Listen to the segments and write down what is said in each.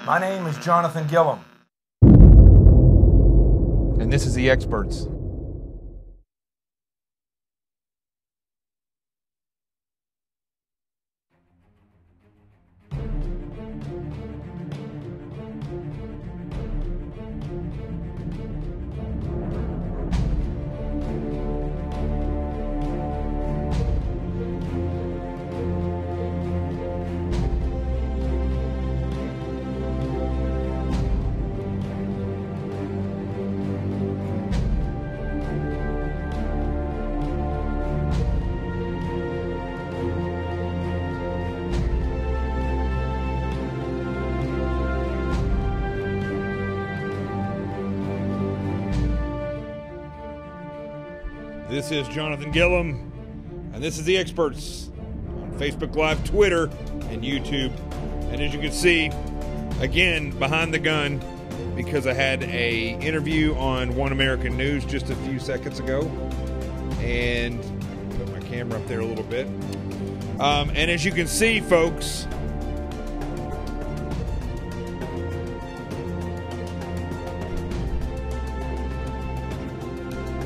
My name is Jonathan Gillum. And this is The Experts. This is Jonathan Gillum, and this is The Experts on Facebook Live, Twitter, and YouTube. And as you can see, again, behind the gun, because I had an interview on One American News just a few seconds ago, and put my camera up there a little bit. And as you can see, folks,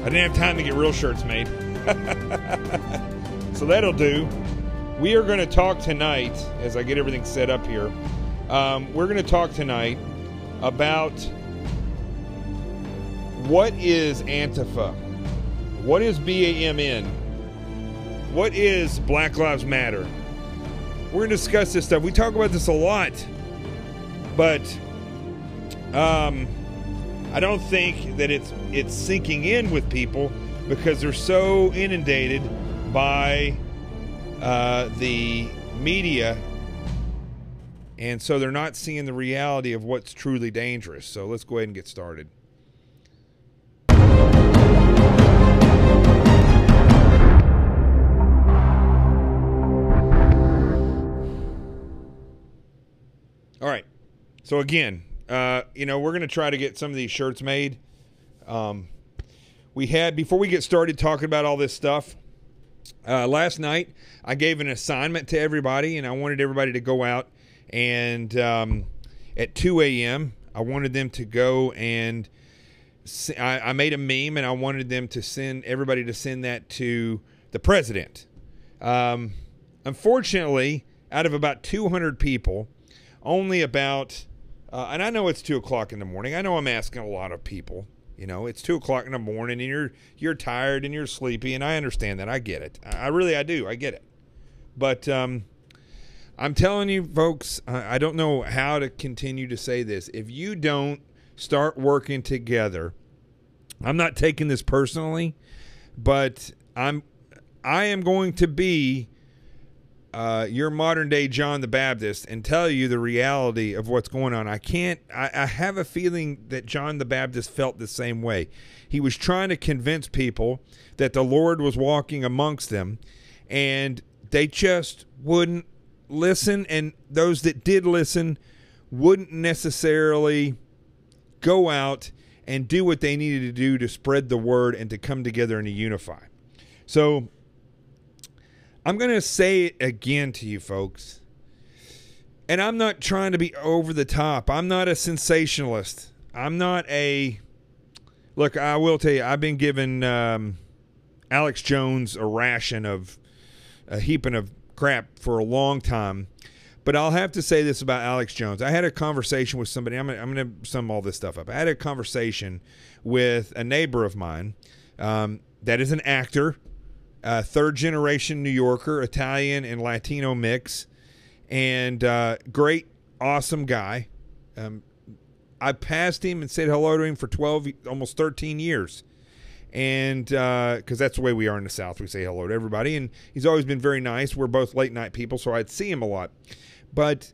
I didn't have time to get real shirts made. So that'll do. We are going to talk tonight, as I get everything set up here, we're going to talk tonight about what is ANTIFA, what is BAMN, what is Black Lives Matter. We're going to discuss this stuff. We talk about this a lot, but I don't think that it's sinking in with people because they're so inundated by the media, and so they're not seeing the reality of what's truly dangerous. So let's go ahead and get started. All right. So again, we're going to try to get some of these shirts made. Before we get started talking about all this stuff, last night I gave an assignment to everybody, and I wanted everybody to go out and at 2 a.m. I wanted them to go and I made a meme, and I wanted them to send that to the president. Unfortunately, out of about 200 people, only about and I know it's 2 o'clock in the morning. I know I'm asking a lot of people. You know, it's 2 o'clock in the morning, and you're tired and you're sleepy, and I understand that. I get it. I do. I get it. But I'm telling you, folks, I don't know how to continue to say this. If you don't start working together, I'm not taking this personally, but I am going to be your modern day John the Baptist and tell you the reality of what's going on. I have a feeling that John the Baptist felt the same way. He was trying to convince people that the Lord was walking amongst them, and they just wouldn't listen. And those that did listen wouldn't necessarily go out and do what they needed to do to spread the word and to come together and to unify. So I'm going to say it again to you folks, and I'm not trying to be over the top. I'm not a sensationalist. Look, I will tell you, I've been giving Alex Jones a heaping of crap for a long time, but I'll have to say this about Alex Jones. I had a conversation with somebody. I'm going to sum all this stuff up. I had a conversation with a neighbor of mine that is an actor, third-generation New Yorker, Italian and Latino mix, and great, awesome guy. I passed him and said hello to him for almost 13 years, and because that's the way we are in the South. We say hello to everybody, and he's always been very nice. We're both late-night people, so I'd see him a lot. But,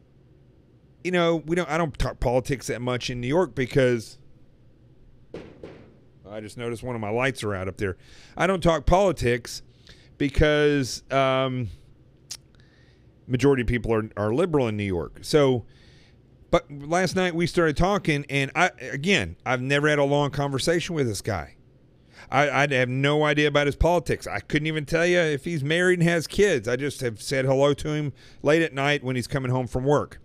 I don't talk politics that much in New York because I just noticed one of my lights are out up there. I don't talk politics because majority of people are liberal in New York. So, but last night we started talking, and I've never had a long conversation with this guy. I have no idea about his politics. I couldn't even tell you if he's married and has kids. I just have said hello to him late at night when he's coming home from work.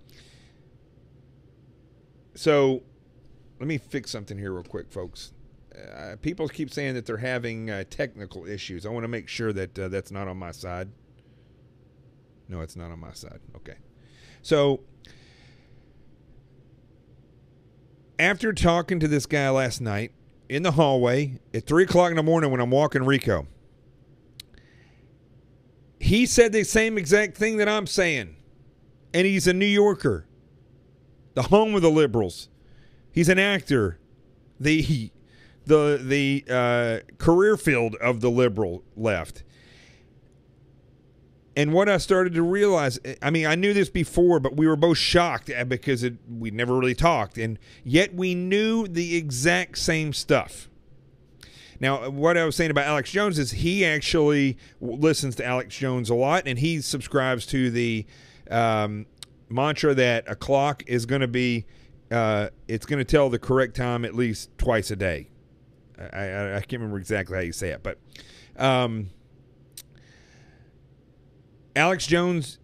So let me fix something here real quick, folks. People keep saying that they're having technical issues. I want to make sure that that's not on my side. No, it's not on my side. Okay. So after talking to this guy last night in the hallway at 3 o'clock in the morning when I'm walking Rico, he said the same exact thing that I'm saying. And he's a New Yorker, the home of the liberals. He's an actor, the career field of the liberal left. And what I started to realize, I mean, I knew this before, but we were both shocked because we never really talked, and yet we knew the exact same stuff. Now, what I was saying about Alex Jones is he actually listens to Alex Jones a lot, and he subscribes to the mantra that a clock is going to be, it's going to tell the correct time at least twice a day. I can't remember exactly how you say it, but Alex Jones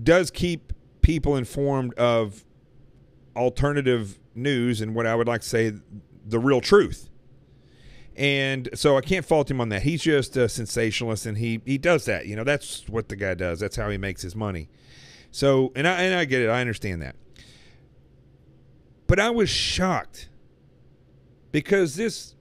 does keep people informed of alternative news and what I would like to say the real truth. And so I can't fault him on that. He's just a sensationalist, and he does that. You know, that's what the guy does. That's how he makes his money. So, and I get it. I understand that. But I was shocked because this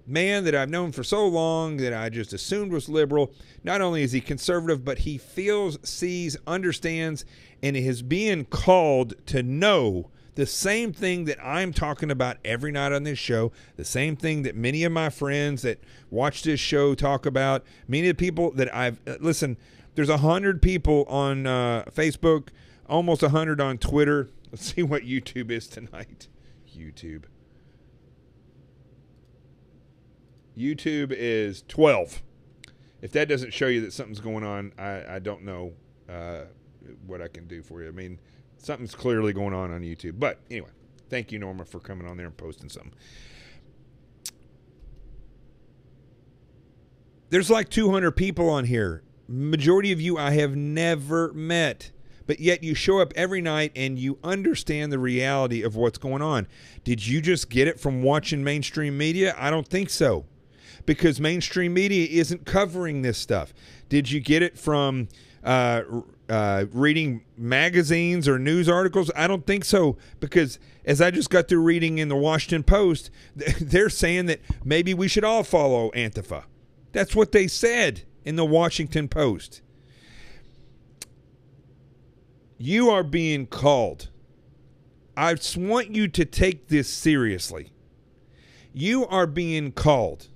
man that I've known for so long that I just assumed was liberal, not only is he conservative, but he feels, sees, understands, and is being called to know the same thing that I'm talking about every night on this show, the same thing that many of my friends that watch this show talk about, many of the people that I've, listen, there's 100 people on Facebook, almost 100 on Twitter. Let's see what YouTube is tonight. YouTube is 12. If that doesn't show you that something's going on, I don't know what I can do for you. I mean, something's clearly going on YouTube. But anyway, thank you, Norma, for coming on there and posting something. There's like 200 people on here. Majority of you I have never met. But yet you show up every night and you understand the reality of what's going on. Did you just get it from watching mainstream media? I don't think so. Because mainstream media isn't covering this stuff. Did you get it from reading magazines or news articles? I don't think so. Because as I just got through reading in the Washington Post, they're saying that maybe we should all follow Antifa. That's what they said in the Washington Post. You are being called. I just want you to take this seriously. You are being called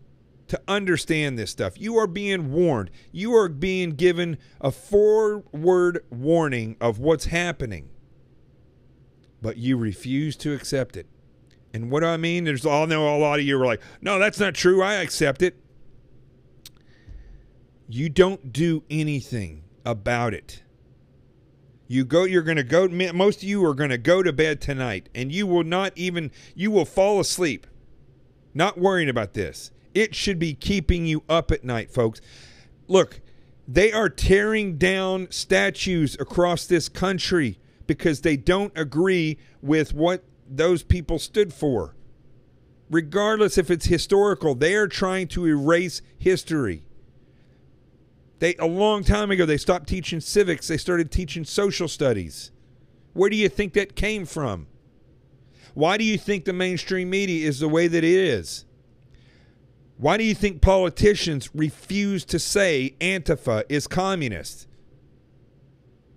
to understand this stuff. You are being warned. You are being given a forward warning of what's happening. But you refuse to accept it. And what do I mean? I know a lot of you are like, no, that's not true. I accept it. You don't do anything about it. You're going to go, most of you are going to go to bed tonight, and you will fall asleep not worrying about this. It should be keeping you up at night, folks. Look, they are tearing down statues across this country because they don't agree with what those people stood for. Regardless if it's historical, they are trying to erase history. A long time ago, they stopped teaching civics. They started teaching social studies. Where do you think that came from? Why do you think the mainstream media is the way that it is? Why do you think politicians refuse to say Antifa is communist?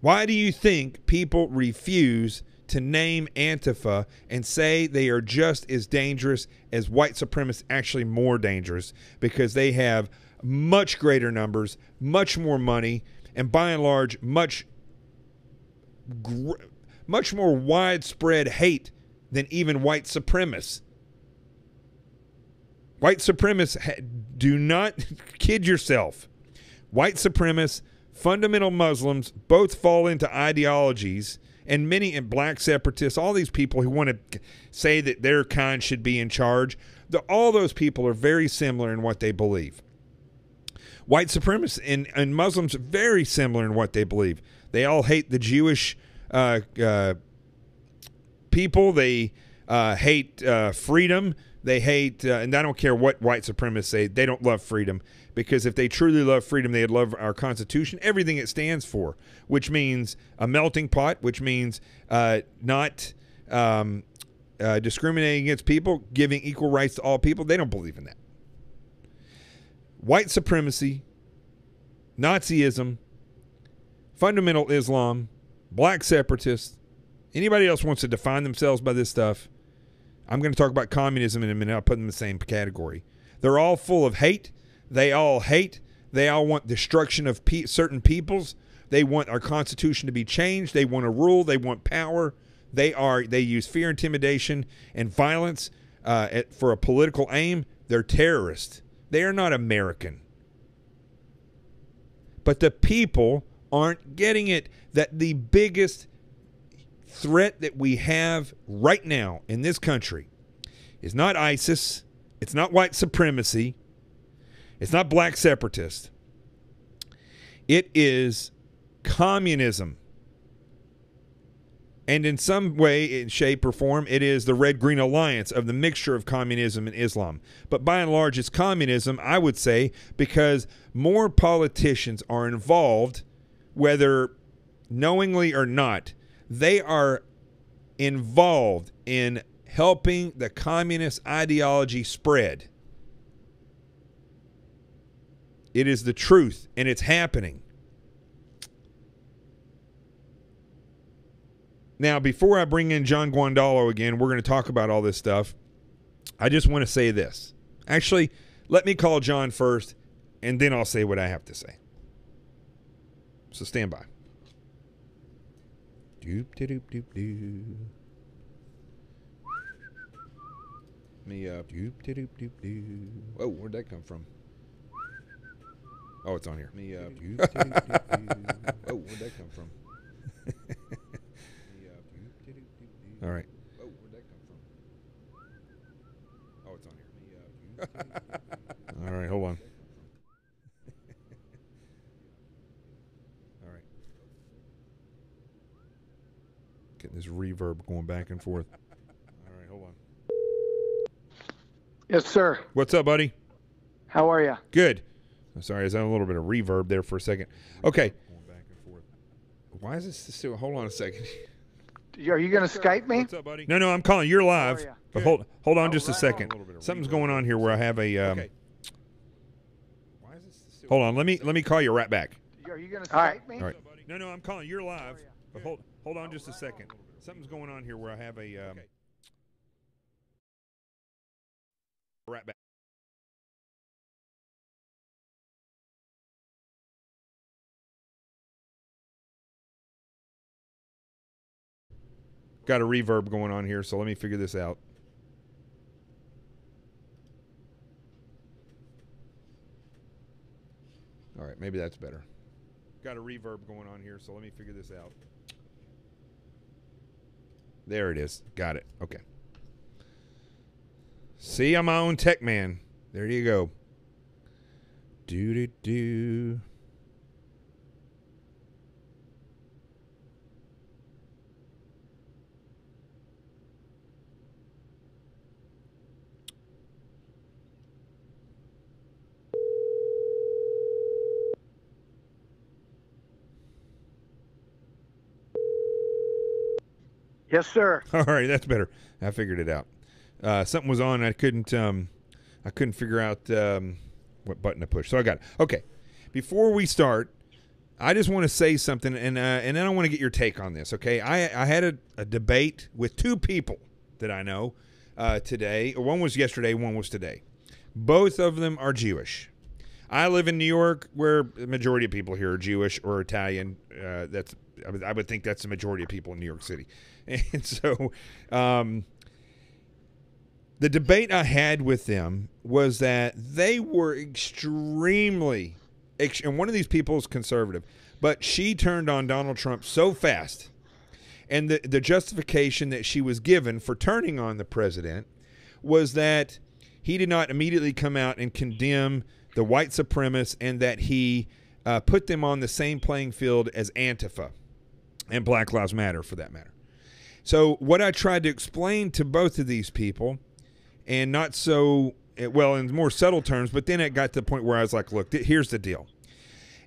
Why do you think people refuse to name Antifa and say they are just as dangerous as white supremacists, actually more dangerous, because they have much greater numbers, much more money, and by and large, much more widespread hate than even white supremacists. White supremacists, do not kid yourself. White supremacists, fundamental Muslims, both fall into ideologies, and many and black separatists, all these people who want to say that their kind should be in charge, all those people are very similar in what they believe. White supremacists and Muslims are very similar in what they believe. They all hate the Jewish people. They hate freedom. They hate, and I don't care what white supremacists say, they don't love freedom, because if they truly love freedom, they'd love our Constitution, everything it stands for, which means a melting pot, which means not discriminating against people, giving equal rights to all people. They don't believe in that. White supremacy, Nazism, fundamental Islam, black separatists, anybody else wants to define themselves by this stuff, I'm going to talk about communism in a minute. I'll put them in the same category. They're all full of hate. They all hate. They all want destruction of certain peoples. They want our Constitution to be changed. They want to rule. They want power. They use fear, intimidation, and violence for a political aim. They're terrorists. They are not American. But the people aren't getting it, that the biggest threat that we have right now in this country is not ISIS, it's not white supremacy, it's not black separatists. It is communism. And in some way, in shape or form, it is the red-green alliance of the mixture of communism and Islam. But by and large, it's communism, I would say, because more politicians are involved, whether knowingly or not. They are involved in helping the communist ideology spread. It is the truth, and it's happening. Now, before I bring in John Guandolo again, we're going to talk about all this stuff. I just want to say this. Actually, let me call John first, and then I'll say what I have to say. So stand by. Doop de doop doop doo. Me up. Doop de doop doop doo. Oh, where'd that come from? Oh, it's on here. Me up. Doop de doop doop doo. Oh, where'd that come from? Me up. Doop de doop doop doo. All right. Oh, where'd that come from? Oh, it's on here. Me up. Doop de doop doop doo. All right, hold on. Getting this reverb going back and forth. All right, hold on. Yes, sir. What's up, buddy? How are you? Good. I'm sorry, I was on a little bit of reverb there for a second. Okay. Going back and forth. Why is this still? Hold on a second. Are you going to Skype me? What's up, buddy? No, I'm calling. You're live. How are you? But hold on just a second. Something's going on here where I have a. Okay. Why is this still? Hold on. Let me call you right back. Are you going to Skype me? All right. No, I'm calling. You're live. But hold on just a second. Something's going on here where I have a right back. Got a reverb going on here, so let me figure this out. All right, maybe that's better. Got a reverb going on here, so let me figure this out. There it is. Got it. Okay. See, I'm my own tech man. There you go. Do-do-do. Yes, sir. All right, that's better. I figured it out. Something was on. I couldn't figure out what button to push. So I got it. Okay. Before we start, I just want to say something, and then I want to get your take on this. Okay. I had a debate with two people that I know today. One was yesterday. One was today. Both of them are Jewish. I live in New York, where the majority of people here are Jewish or Italian. I would think that's the majority of people in New York City. And so the debate I had with them was that they were extremely, and one of these people is conservative, but she turned on Donald Trump so fast. And the justification that she was given for turning on the president was that he did not immediately come out and condemn the white supremacists, and that he put them on the same playing field as Antifa and Black Lives Matter, for that matter. So what I tried to explain to both of these people, and not so well in more subtle terms, but then it got to the point where I was like, look, here's the deal.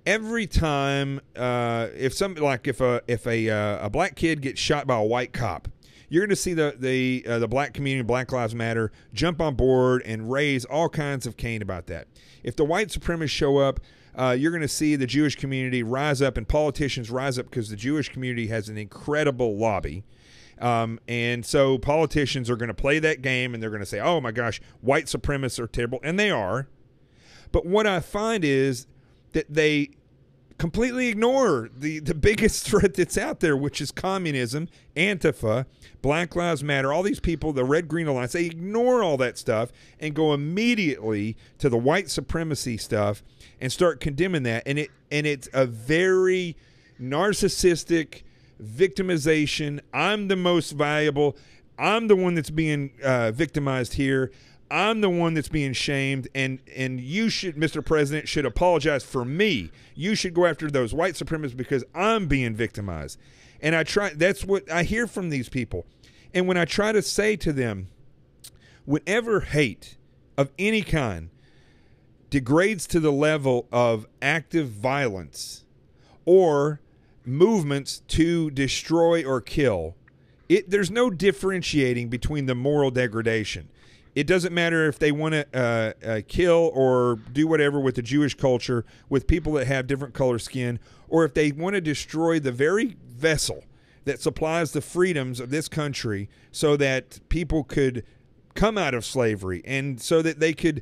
Every time, if a black kid gets shot by a white cop, you're going to see the black community, Black Lives Matter, jump on board and raise all kinds of cane about that. If the white supremacists show up, you're going to see the Jewish community rise up and politicians rise up, because the Jewish community has an incredible lobby. And so politicians are going to play that game, and they're going to say, oh my gosh, white supremacists are terrible. And they are. But what I find is that they completely ignore the biggest threat that's out there, which is communism, Antifa, Black Lives Matter, all these people, the Red Green Alliance. They ignore all that stuff and go immediately to the white supremacy stuff and start condemning that. And it's a very narcissistic victimization. I'm the most valuable. I'm the one that's being victimized here. I'm the one that's being shamed, and you should, Mr. President, should apologize for me. You should go after those white supremacists because I'm being victimized. And that's what I hear from these people. And when I try to say to them, whenever hate of any kind degrades to the level of active violence or movements to destroy or kill, there's no differentiating between the moral degradation. It doesn't matter if they want to kill or do whatever with the Jewish culture, with people that have different color skin, or if they want to destroy the very vessel that supplies the freedoms of this country so that people could come out of slavery and so that they could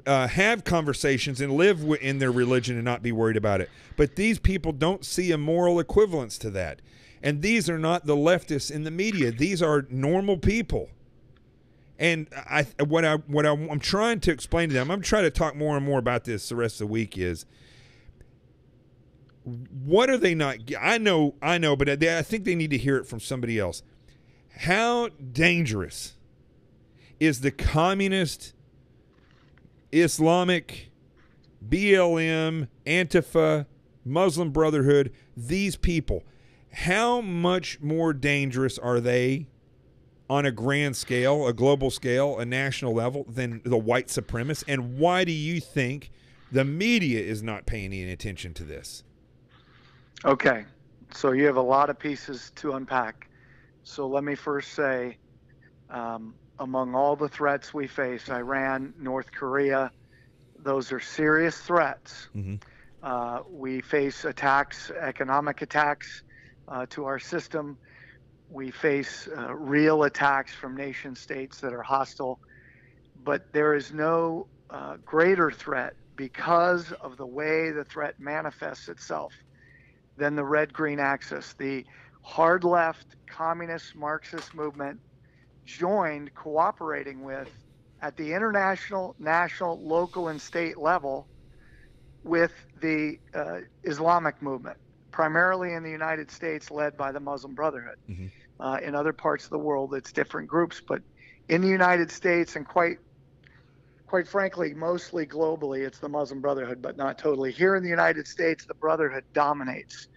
have conversations and live in their religion and not be worried about it. But these people don't see a moral equivalence to that. And these are not the leftists in the media. These are normal people. And what I'm trying to explain to them, I'm trying to talk more and more about this the rest of the week, is what are they not? I know, but I think they need to hear it from somebody else. How dangerous is the communist, Islamic, BLM, Antifa, Muslim Brotherhood, these people? How much more dangerous are they on a grand scale, a global scale, a national level than the white supremacists? And why do you think the media is not paying any attention to this? Okay, so you have a lot of pieces to unpack. So let me first say, among all the threats we face, Iran, North Korea, those are serious threats. Mm-hmm. We face attacks, economic attacks to our system. We face real attacks from nation states that are hostile, but there is no greater threat because of the way the threat manifests itself than the red-green axis. The hard left communist Marxist movement joined cooperating with, at the international, national, local, and state level, with the Islamic movement, primarily in the United States, led by the Muslim Brotherhood. Mm-hmm. In other parts of the world, it's different groups, but in the United States, and quite frankly, mostly globally, it's the Muslim Brotherhood, but not totally. Here in the United States, the Brotherhood dominates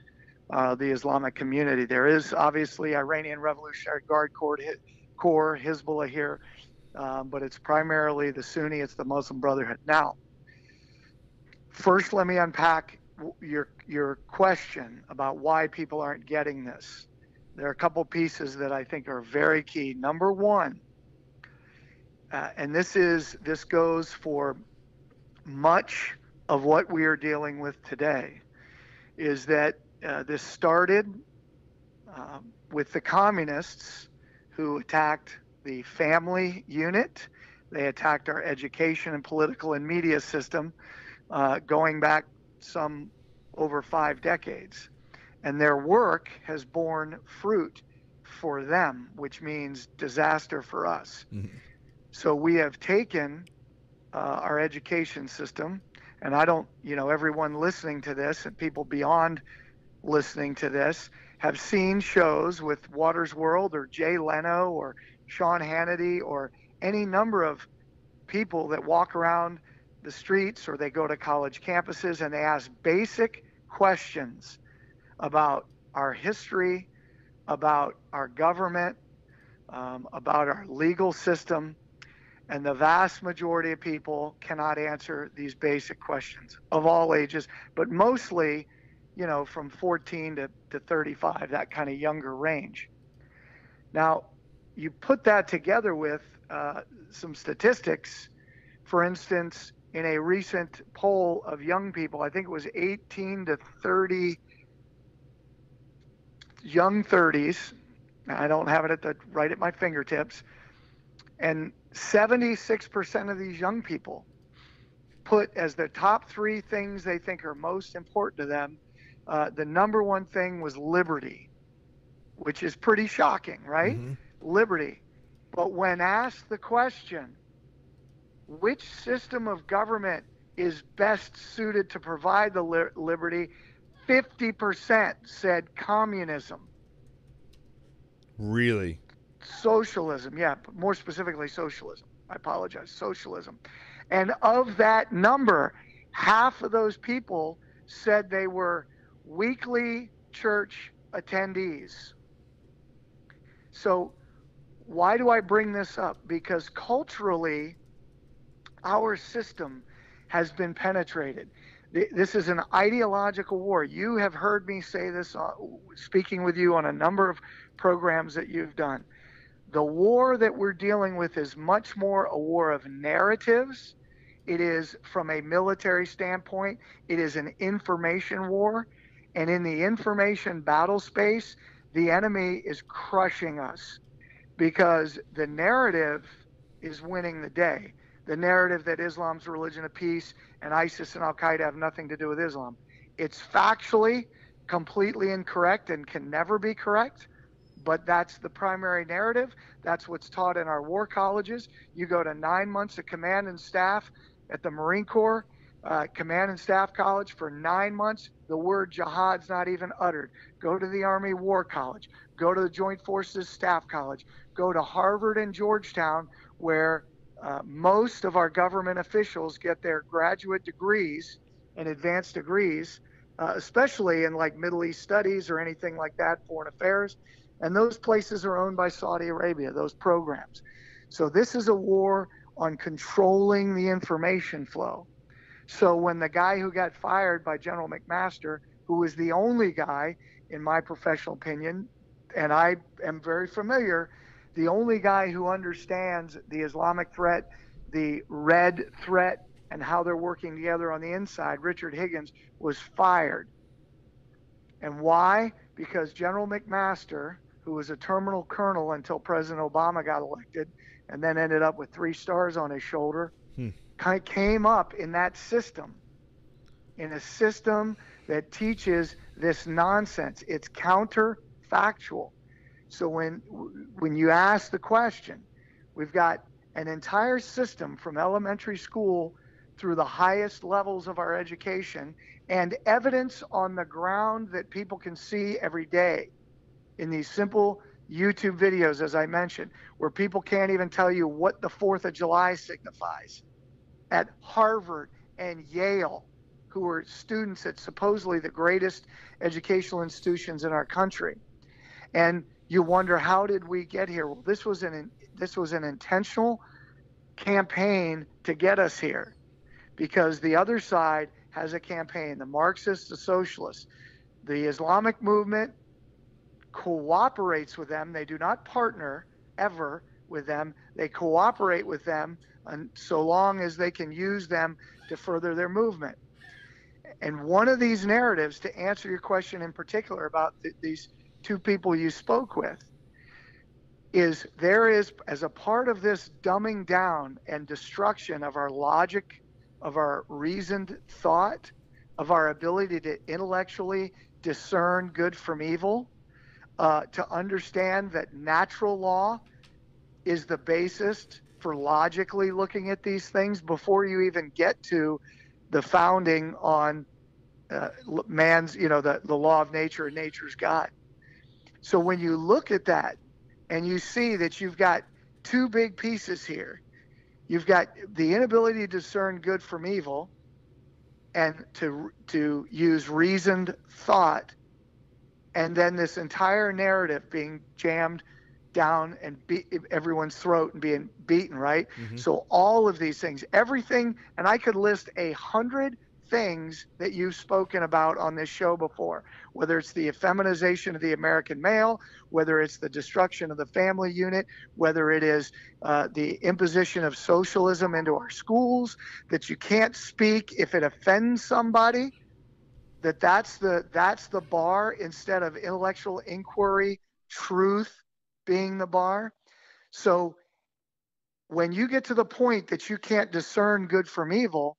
the Islamic community. There is obviously Iranian Revolutionary Guard Corps, Hezbollah here, but it's primarily the Sunni, it's the Muslim Brotherhood. Now, first, let me unpack your question about why people aren't getting this. There are a couple pieces that I think are very key. Number one, and this goes for much of what we are dealing with today, is that this started with the communists who attacked the family unit. They attacked our education and political and media system going back some over 5 decades. And their work has borne fruit for them, which means disaster for us. Mm-hmm. So we have taken our education system, and I don't, everyone listening to this and people beyond listening to this have seen shows with Water's World or Jay Leno or Sean Hannity or any number of people that walk around the streets or they go to college campuses and they ask basic questions about our history, about our government, about our legal system, and the vast majority of people cannot answer these basic questions of all ages, but mostly, from 14 to 35, that kind of younger range. Now, you put that together with some statistics. For instance, in a recent poll of young people, I think it was 18 to 30, young 30s. I don't have it right at my fingertips. And 76% of these young people put as the top three things they think are most important to them, the number one thing was liberty, which is pretty shocking, right? Mm-hmm. Liberty. But when asked the question, which system of government is best suited to provide the liberty, 50% said communism. Really? Socialism, yeah, more specifically socialism. I apologize, socialism. And of that number, half of those people said they were weekly church attendees. So why do I bring this up? Because culturally, our system has been penetrated. This is an ideological war. You have heard me say this speaking with you on a number of programs that you've done. The war that we're dealing with is much more a war of narratives. It is, from a military standpoint, it is an information war. And in the information battle space, the enemy is crushing us because the narrative is winning the day. The narrative that Islam's a religion of peace and ISIS and Al-Qaeda have nothing to do with Islam. It's factually completely incorrect and can never be correct, but that's the primary narrative. That's what's taught in our war colleges. You go to 9 months of command and staff at the Marine Corps, Command and Staff College for 9 months. The word jihad's not even uttered. Go to the Army War College. Go to the Joint Forces Staff College. Go to Harvard and Georgetown, where most of our government officials get their graduate degrees and advanced degrees, especially in like Middle East studies or anything like that, foreign affairs. And those places are owned by Saudi Arabia, those programs. So this is a war on controlling the information flow. So when the guy who got fired by General McMaster, who was the only guy, in my professional opinion, and I am very familiar, the only guy who understands the Islamic threat, the red threat, and how they're working together on the inside, Richard Higgins, was fired. And why? Because General McMaster, who was a terminal colonel until President Obama got elected, and then ended up with 3 stars on his shoulder, kind of came up in that system, in a system that teaches this nonsense. It's counterfactual. So when you ask the question, we've got an entire system from elementary school through the highest levels of our education, and evidence on the ground that people can see every day in these simple YouTube videos, as I mentioned, where people can't even tell you what the 4th of July signifies. At Harvard and Yale, who are students at supposedly the greatest educational institutions in our country. And you wonder, how did we get here? Well, this was an intentional campaign to get us here, because the other side has a campaign, the Marxists, the socialists. The Islamic movement cooperates with them. They do not partner ever with them. They cooperate with them so long as they can use them to further their movement. And one of these narratives, to answer your question in particular about these 2 people you spoke with, is there is, as a part of this dumbing down and destruction of our logic, of our reasoned thought, of our ability to intellectually discern good from evil, to understand that natural law is the basis for logically looking at these things before you even get to the founding on man's, the law of nature and nature's God. So when you look at that and you see that you've got 2 big pieces here, you've got the inability to discern good from evil and to use reasoned thought and then this entire narrative being jammed down and everyone's throat and being beaten, right? Mm-hmm. So all of these things, everything, and I could list 100 things that you've spoken about on this show before, whether it's the effeminization of the American male, whether it's the destruction of the family unit, whether it is the imposition of socialism into our schools, that you can't speak if it offends somebody, that's the bar instead of intellectual inquiry, truth being the bar. So when you get to the point that you can't discern good from evil,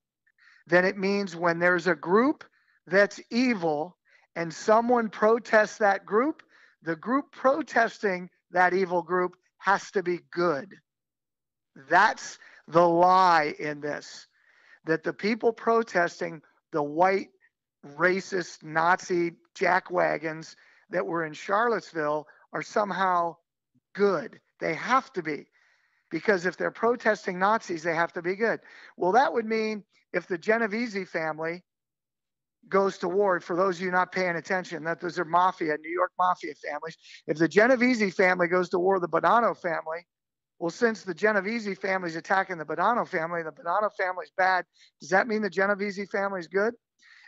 then it means when there's a group that's evil and someone protests that group, the group protesting that evil group has to be good. That's the lie in this, that the people protesting the white racist Nazi jackwagons that were in Charlottesville are somehow good. They have to be, because if they're protesting Nazis, they have to be good. Well, that would mean if the Genovese family goes to war, for those of you not paying attention, that those are mafia, New York mafia families. If the Genovese family goes to war with the Bonanno family, well, since the Genovese family is attacking the Bonanno family, the Bonanno family is bad, does that mean the Genovese family is good?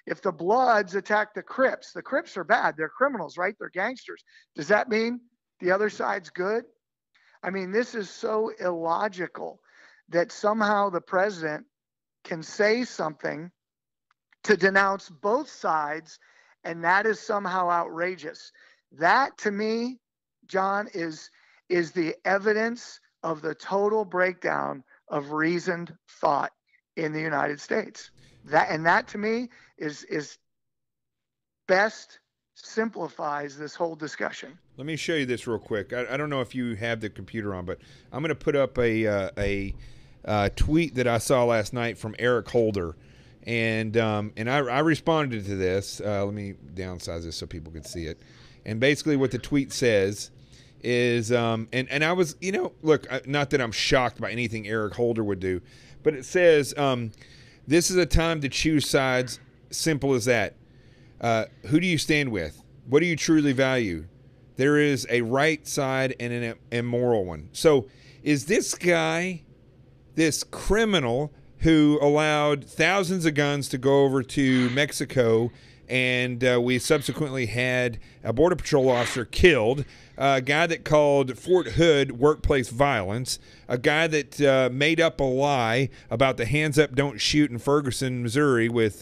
If the Bloods attack the Crips are bad. They're criminals, right? They're gangsters. Does that mean the other side's good? I mean, this is so illogical that somehow the president can say something to denounce both sides, and that is somehow outrageous. That, to me, John, is the evidence of the total breakdown of reasoned thought in the United States. That to me is best simplifies this whole discussion. Let me show you this real quick. I don't know if you have the computer on, but I'm going to put up a tweet that I saw last night from Eric Holder, and I responded to this. Let me downsize this so people can see it. And basically, what the tweet says is, and I was, look, not that I'm shocked by anything Eric Holder would do, but it says, this is a time to choose sides. Simple as that. Who do you stand with? What do you truly value? There is a right side and an immoral one. So is this guy, this criminal who allowed thousands of guns to go over to Mexico, and we subsequently had a Border Patrol officer killed, a guy that called Fort Hood workplace violence, a guy that made up a lie about the hands up, don't shoot in Ferguson, Missouri with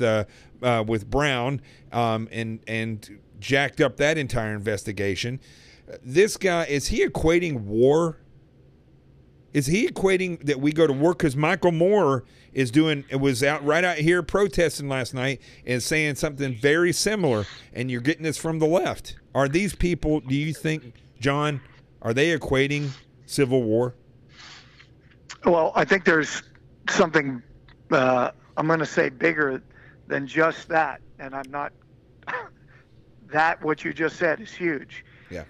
Brown, and jacked up that entire investigation. This guy, is he equating war? Is he equating that we go to war? Because Michael Moore was right out here protesting last night and saying something very similar, and you're getting this from the left. Are these people, do you think, John, are they equating civil war? Well, I think there's something, I'm going to say, bigger than just that. And I'm not, that what you just said is huge. Yeah.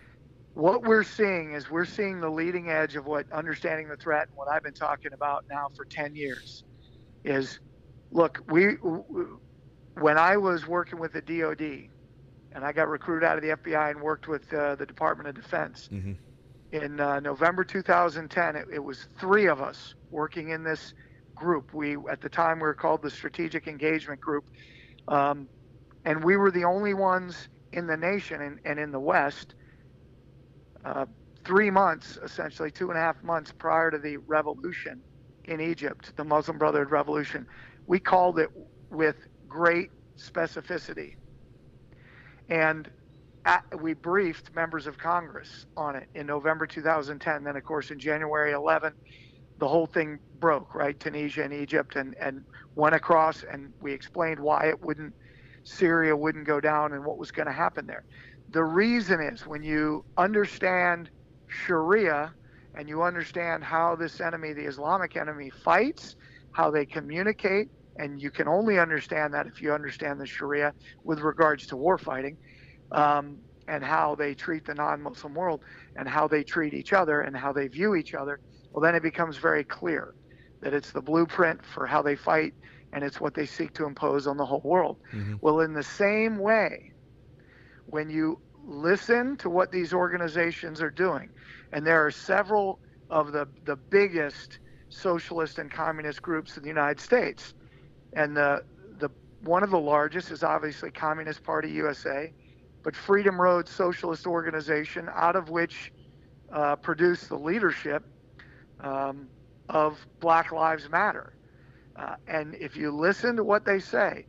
What we're seeing is the leading edge of what understanding the threat and what I've been talking about now for 10 years is, look, when I was working with the DOD and I got recruited out of the FBI and worked with the Department of Defense, mm-hmm. in November 2010, it was 3 of us working in this group. At the time, we were called the Strategic Engagement Group. And we were the only ones in the nation and in the West, 3 months, essentially 2.5 months prior to the revolution in Egypt, the Muslim Brotherhood Revolution. We called it with great specificity. And we briefed members of Congress on it in November 2010. Then, of course, in January 11, the whole thing broke, right? Tunisia and Egypt and went across, and we explained why Syria wouldn't go down and what was going to happen there. The reason is, when you understand Sharia and you understand how this enemy, the Islamic enemy, fights, how they communicate, and you can only understand that if you understand the Sharia with regards to war fighting, and how they treat the non-Muslim world and how they treat each other and how they view each other, well, then it becomes very clear that it's the blueprint for how they fight, and it's what they seek to impose on the whole world. Mm-hmm. Well, in the same way, when you listen to what these organizations are doing, and there are several of the biggest socialist and communist groups in the United States, and the one of the largest is obviously Communist Party USA, but Freedom Road Socialist Organization, out of which produced the leadership of Black Lives Matter. And if you listen to what they say,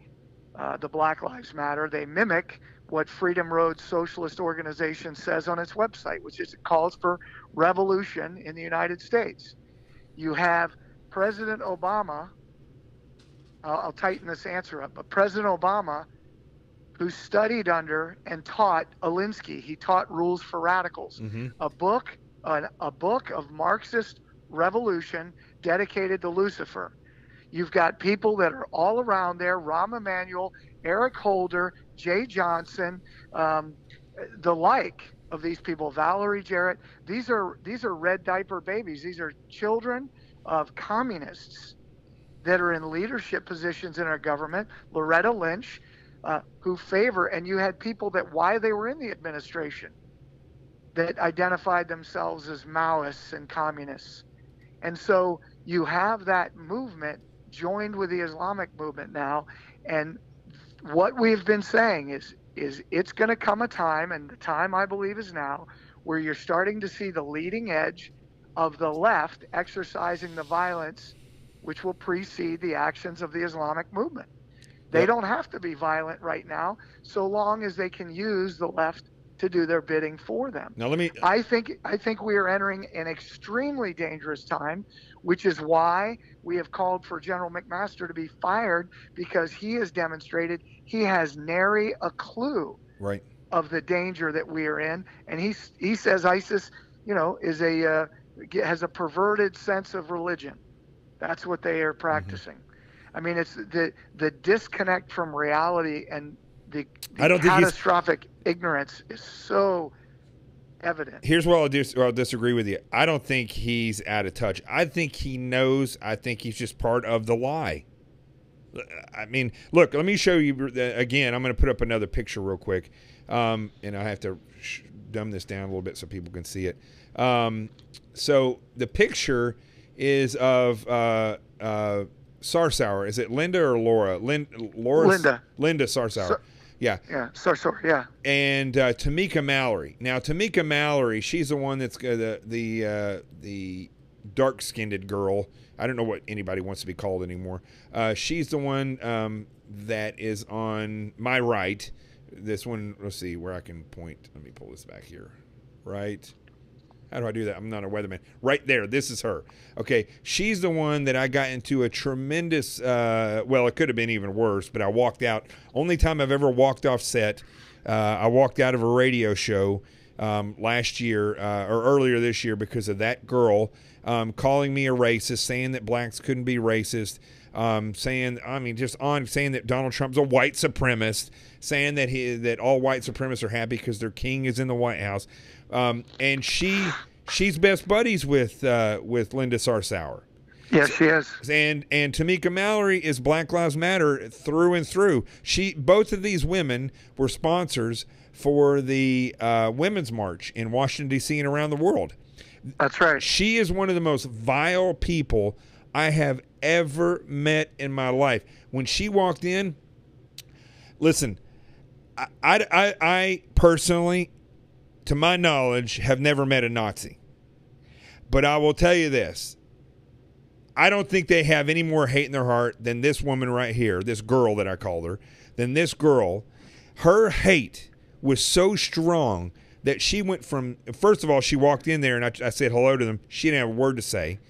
the Black Lives Matter, they mimic what Freedom Road Socialist Organization says on its website, which is it calls for revolution in the United States. You have President Obama, I'll tighten this answer up, but President Obama, who studied under and taught Alinsky, he taught Rules for Radicals, a book of Marxist revolution dedicated to Lucifer. You've got people that are all around there: Rahm Emanuel, Eric Holder, Jay Johnson, the like of these people, Valerie Jarrett. These are red diaper babies. These are children of communists that are in leadership positions in our government. Loretta Lynch, who favor, and you had people that, while they were in the administration, that identified themselves as Maoists and communists. And so you have that movement joined with the Islamic movement now. And what we've been saying is it's going to come a time, and the time I believe is now, where you're starting to see the leading edge of the left exercising the violence which will precede the actions of the Islamic movement. They don't have to be violent right now, so long as they can use the left to do their bidding for them. Now let me. I think we are entering an extremely dangerous time, which is why we have called for General McMaster to be fired, because he has demonstrated he has nary a clue Right. of the danger that we are in, and he says ISIS, is has a perverted sense of religion. That's what they are practicing. I mean, it's the disconnect from reality, and the catastrophic ignorance is so evident. Here's where I'll disagree with you. I don't think he's out of touch. I think he knows. I think he's just part of the lie. I mean, look, let me show you again. I'm going to put up another picture real quick, and I have to dumb this down a little bit so people can see it. So the picture is of Sarsauer. Is it Linda or Laura? Linda. Linda Sarsauer. Yeah. Yeah, Sarsauer, yeah. And Tamika Mallory. Now, Tamika Mallory, she's the one that's the dark-skinned girl. I don't know what anybody wants to be called anymore. She's the one that is on my right. This one, let's see where I can point. Let me pull this back here. Right. How do I do that? I'm not a weatherman. Right there. This is her. Okay. She's the one that I got into a tremendous, well, it could have been even worse, but I walked out. Only time I've ever walked off set. I walked out of a radio show last year or earlier this year because of that girl calling me a racist, saying that blacks couldn't be racist, saying that Donald Trump's a white supremacist, saying that all white supremacists are happy because their king is in the White House. And she's best buddies with Linda Sarsauer. Yes, she is. And Tamika Mallory is Black Lives Matter through and through. Both of these women were sponsors for the Women's March in Washington, D.C. and around the world. That's right. She is one of the most vile people I have ever met in my life. When she walked in, listen, I personally, to my knowledge, have never met a Nazi. But I will tell you this. I don't think they have any more hate in their heart than this woman right here, this girl that I called her, than this girl. Her hate was so strong that she went from, first of all, she walked in there and I said hello to them. She didn't have a word to say.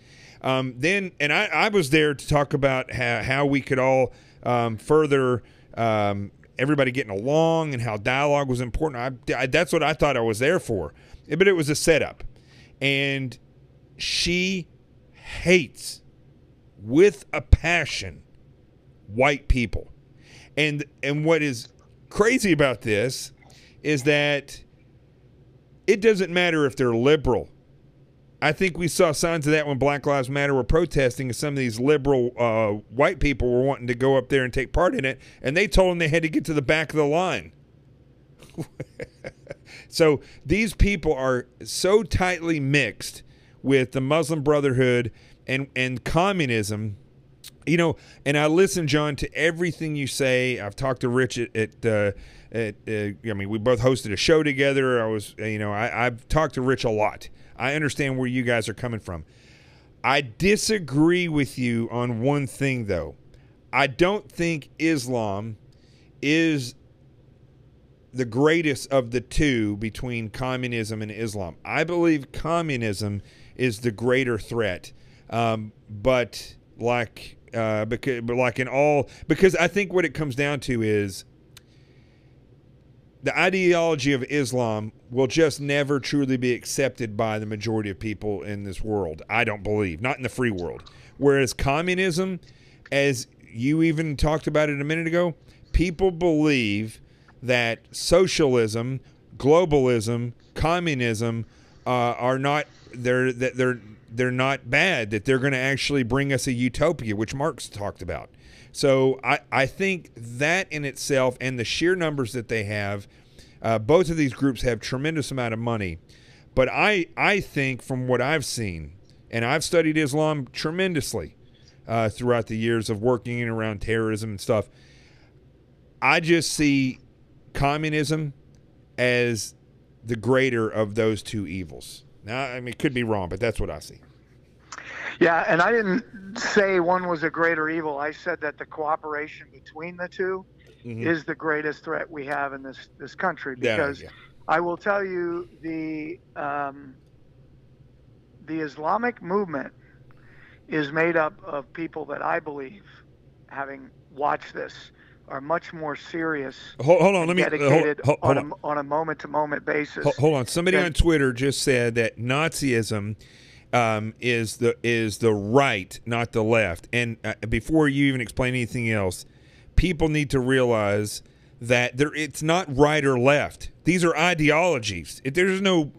Then I was there to talk about how we could all further everybody getting along and how dialogue was important. That's what I thought I was there for. But it was a setup. And she hates with a passion white people. And what is crazy about this is that it doesn't matter if they're liberal. I think we saw signs of that when Black Lives Matter were protesting, and some of these liberal white people were wanting to go up there and take part in it, and they told them they had to get to the back of the line. So these people are so tightly mixed with the Muslim Brotherhood and communism. And I listen, John, to everything you say. I've talked to Rich I mean, we both hosted a show together. I've talked to Rich a lot. I understand where you guys are coming from. I disagree with you on one thing, though. I don't think Islam is the greatest of the two between communism and Islam. I believe communism is the greater threat. Because I think what it comes down to is the ideology of Islam will just never truly be accepted by the majority of people in this world. I don't believe, not in the free world. Whereas communism, as you even talked about it a minute ago, people believe that socialism, globalism, communism are not they're not bad, that they're going to actually bring us a utopia, which Marx talked about. So I think that in itself, and the sheer numbers that they have, both of these groups have tremendous amount of money. But I think from what I've seen, and I've studied Islam tremendously throughout the years of working in around terrorism and stuff, I just see communism as the greater of those two evils. Now, I mean, it could be wrong, but that's what I see. Yeah, and I didn't say one was a greater evil. I said that the cooperation between the two is the greatest threat we have in this country. Because I will tell you, the Islamic movement is made up of people that I believe, having watched this, are much more serious. Hold on, dedicated on a moment-to-moment basis. Hold on, somebody on Twitter just said that Nazism is the right, not the left. And before you even explain anything else, people need to realize that it's not right or left. These are ideologies. There's no,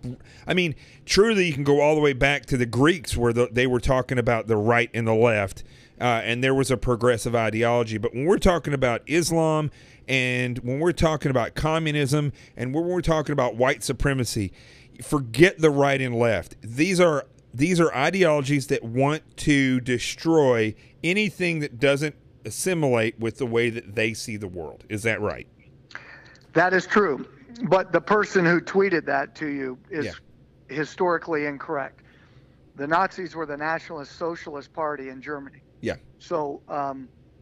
I mean, truly, you can go all the way back to the Greeks where they were talking about the right and the left. And there was a progressive ideology. But when we're talking about Islam, and when we're talking about communism, and when we're talking about white supremacy, forget the right and left. These are ideologies that want to destroy anything that doesn't assimilate with the way that they see the world. Is that right? That is true. But the person who tweeted that to you is historically incorrect. The Nazis were the Nationalist Socialist Party in Germany. Yeah. So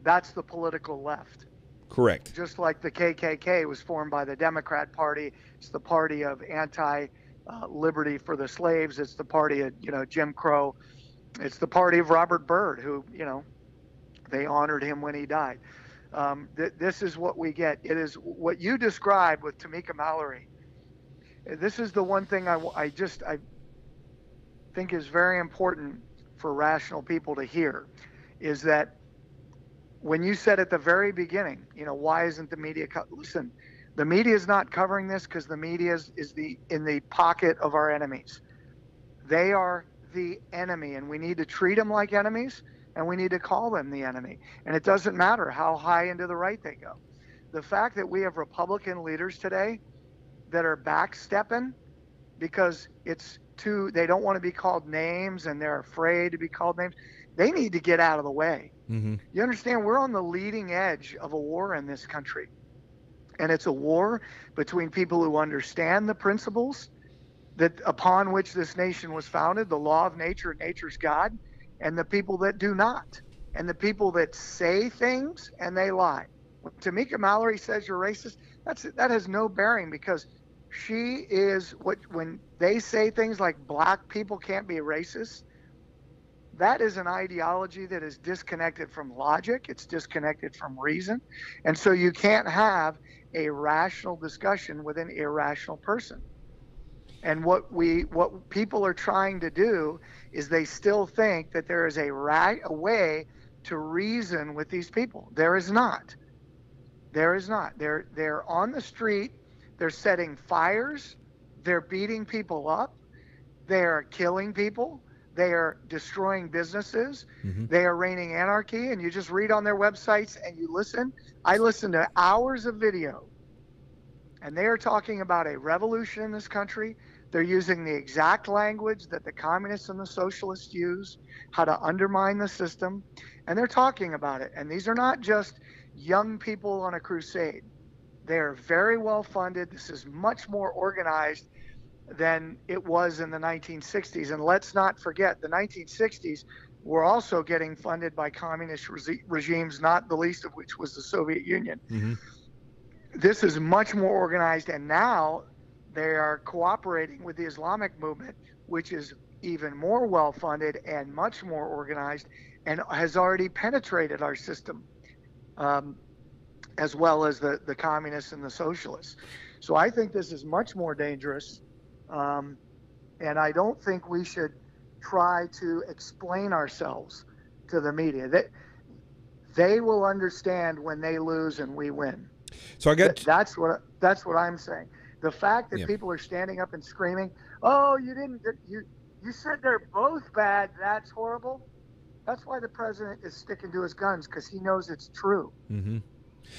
that's the political left. Correct. Just like the KKK was formed by the Democrat Party. It's the party of anti-liberty for the slaves. It's the party of, Jim Crow. It's the party of Robert Byrd, who, they honored him when he died. This is what we get. It is what you described with Tamika Mallory. This is the one thing I think is very important for rational people to hear, is that when you said at the very beginning, why isn't the media listen, the media is not covering this because the media is in the pocket of our enemies. They are the enemy, and we need to treat them like enemies, and we need to call them the enemy. And it doesn't matter how high into the right they go. The fact that we have Republican leaders today that are backstepping because they don't want to be called names and they're afraid to be called names. They need to get out of the way. Mm-hmm. You understand, we're on the leading edge of a war in this country. And it's a war between people who understand the principles that upon which this nation was founded, the law of nature, nature's God, and the people that do not. And the people that say things and they lie. When Tamika Mallory says you're racist, that has no bearing, because she is when they say things like black people can't be racist, that is an ideology that is disconnected from logic. It's disconnected from reason. And so you can't have a rational discussion with an irrational person. And what people are trying to do is they still think that there is a way to reason with these people. There is not. There is not. They're on the street. They're setting fires. They're beating people up. They are killing people. They are destroying businesses. Mm-hmm. They are reigning anarchy. And you just read on their websites and you listen. I listen to hours of video And they are talking about a revolution in this country. They're using the exact language that the communists and the socialists use, how to undermine the system. And they're talking about it. And these are not just young people on a crusade. They are very well funded. This is much more organized than it was in the 1960s. And let's not forget, the 1960s were also getting funded by communist regimes, not the least of which was the Soviet Union. Mm-hmm. This is much more organized, and now they are cooperating with the Islamic movement, which is even more well-funded and much more organized and has already penetrated our system, as well as the communists and the socialists. So I think this is much more dangerous, and I don't think we should try to explain ourselves to the media. They will understand when they lose and we win. So that's what I'm saying. The fact that people are standing up and screaming, "Oh, you said they're both bad. That's horrible." That's why the president is sticking to his guns, because he knows it's true. Mm-hmm.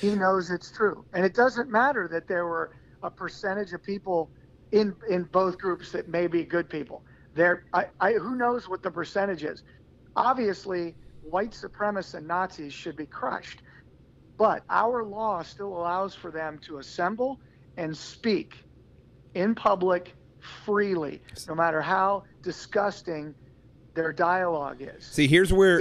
He knows it's true, and it doesn't matter that there were a percentage of people in both groups that may be good people. Who knows what the percentage is? Obviously, white supremacists and Nazis should be crushed. But our law still allows for them to assemble and speak in public freely, no matter how disgusting their dialogue is. See, here's where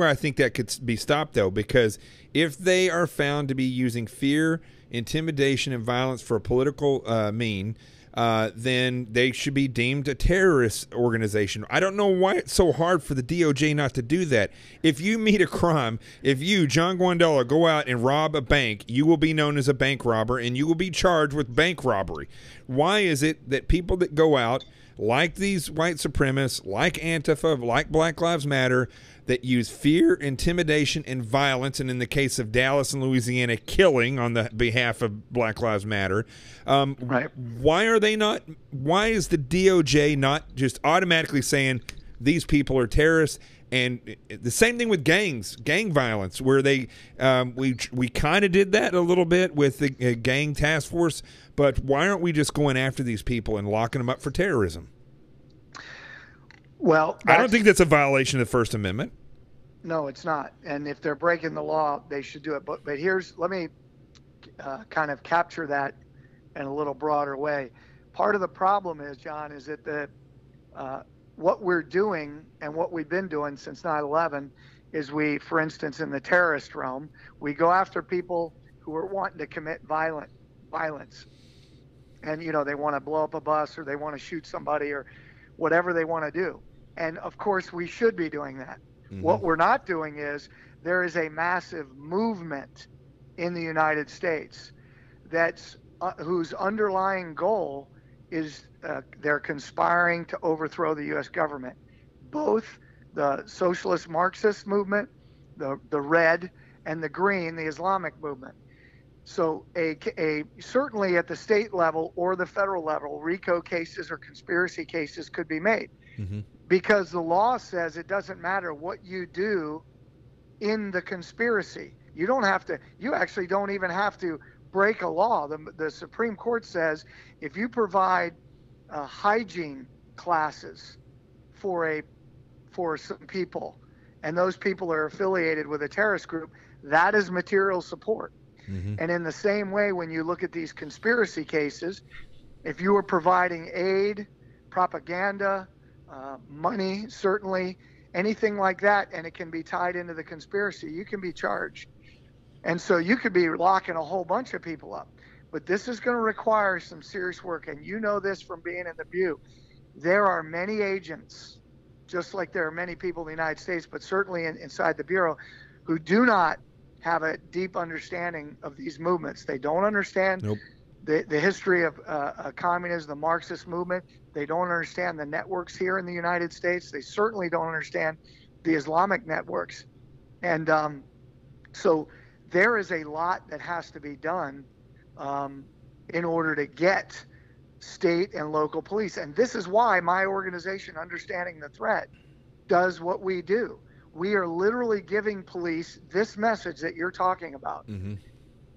I think that could be stopped, though, because if they are found to be using fear, intimidation, and violence for a political mean, then they should be deemed a terrorist organization. I don't know why it's so hard for the DOJ not to do that. If you meet a crime, if you, John Guandolo, go out and rob a bank, you will be known as a bank robber and you will be charged with bank robbery. Why is it that people that go out, like these white supremacists, like Antifa, like Black Lives Matter, that use fear, intimidation, and violence, and in the case of Dallas and Louisiana, killing on the behalf of Black Lives Matter, right. Why are they not? Why is the DOJ not just automatically saying these people are terrorists? And the same thing with gang violence, where we kind of did that a little bit with the gang task force, but why aren't we just going after these people and locking them up for terrorism? Well, I don't think that's a violation of the First Amendment. No, it's not. And if they're breaking the law, they should do it. But let me kind of capture that in a little broader way. Part of the problem is, John, is that what we're doing and what we've been doing since 9/11 is for instance, in the terrorist realm, we go after people who are wanting to commit violence. And, they want to blow up a bus or they want to shoot somebody or whatever they want to do. And of course, we should be doing that. Mm-hmm. What we're not doing is there is a massive movement in the United States whose underlying goal is they're conspiring to overthrow the U.S. government. Both the socialist Marxist movement, the red, and the green, the Islamic movement. So certainly at the state level or the federal level, RICO cases or conspiracy cases could be made. Mm-hmm. Because the law says it doesn't matter what you do in the conspiracy. You actually don't even have to break a law. The Supreme Court says if you provide hygiene classes for some people, and those people are affiliated with a terrorist group, that is material support. Mm-hmm. And in the same way, when you look at these conspiracy cases, if you are providing aid, propaganda, money, certainly anything like that, and it can be tied into the conspiracy, you can be charged. And so you could be locking a whole bunch of people up. But this is going to require some serious work. And you know this from being in the View. There are many agents, just like there are many people in the United States, but certainly inside the Bureau, who do not have a deep understanding of these movements. They don't understand the history of communism, the Marxist movement. They don't understand the networks here in the United States. They certainly don't understand the Islamic networks. And so there is a lot that has to be done in order to get state and local police. And this is why my organization, Understanding the Threat, does what we do. We are literally giving police this message that you're talking about. Mm-hmm.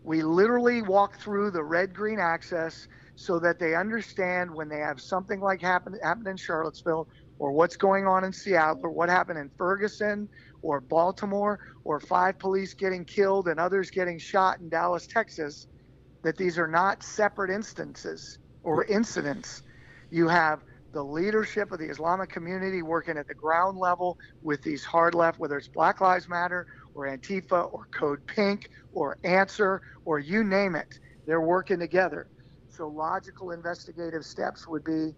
We literally walk through the red-green axis so that they understand when they have something like happened in Charlottesville, or what's going on in Seattle, or what happened in Ferguson or Baltimore, or 5 police getting killed and others getting shot in Dallas, Texas, that these are not separate instances or incidents. You have the leadership of the Islamic community working at the ground level with these hard left, whether it's Black Lives Matter or Antifa or Code Pink or Answer or you name it. They're working together. So logical investigative steps would be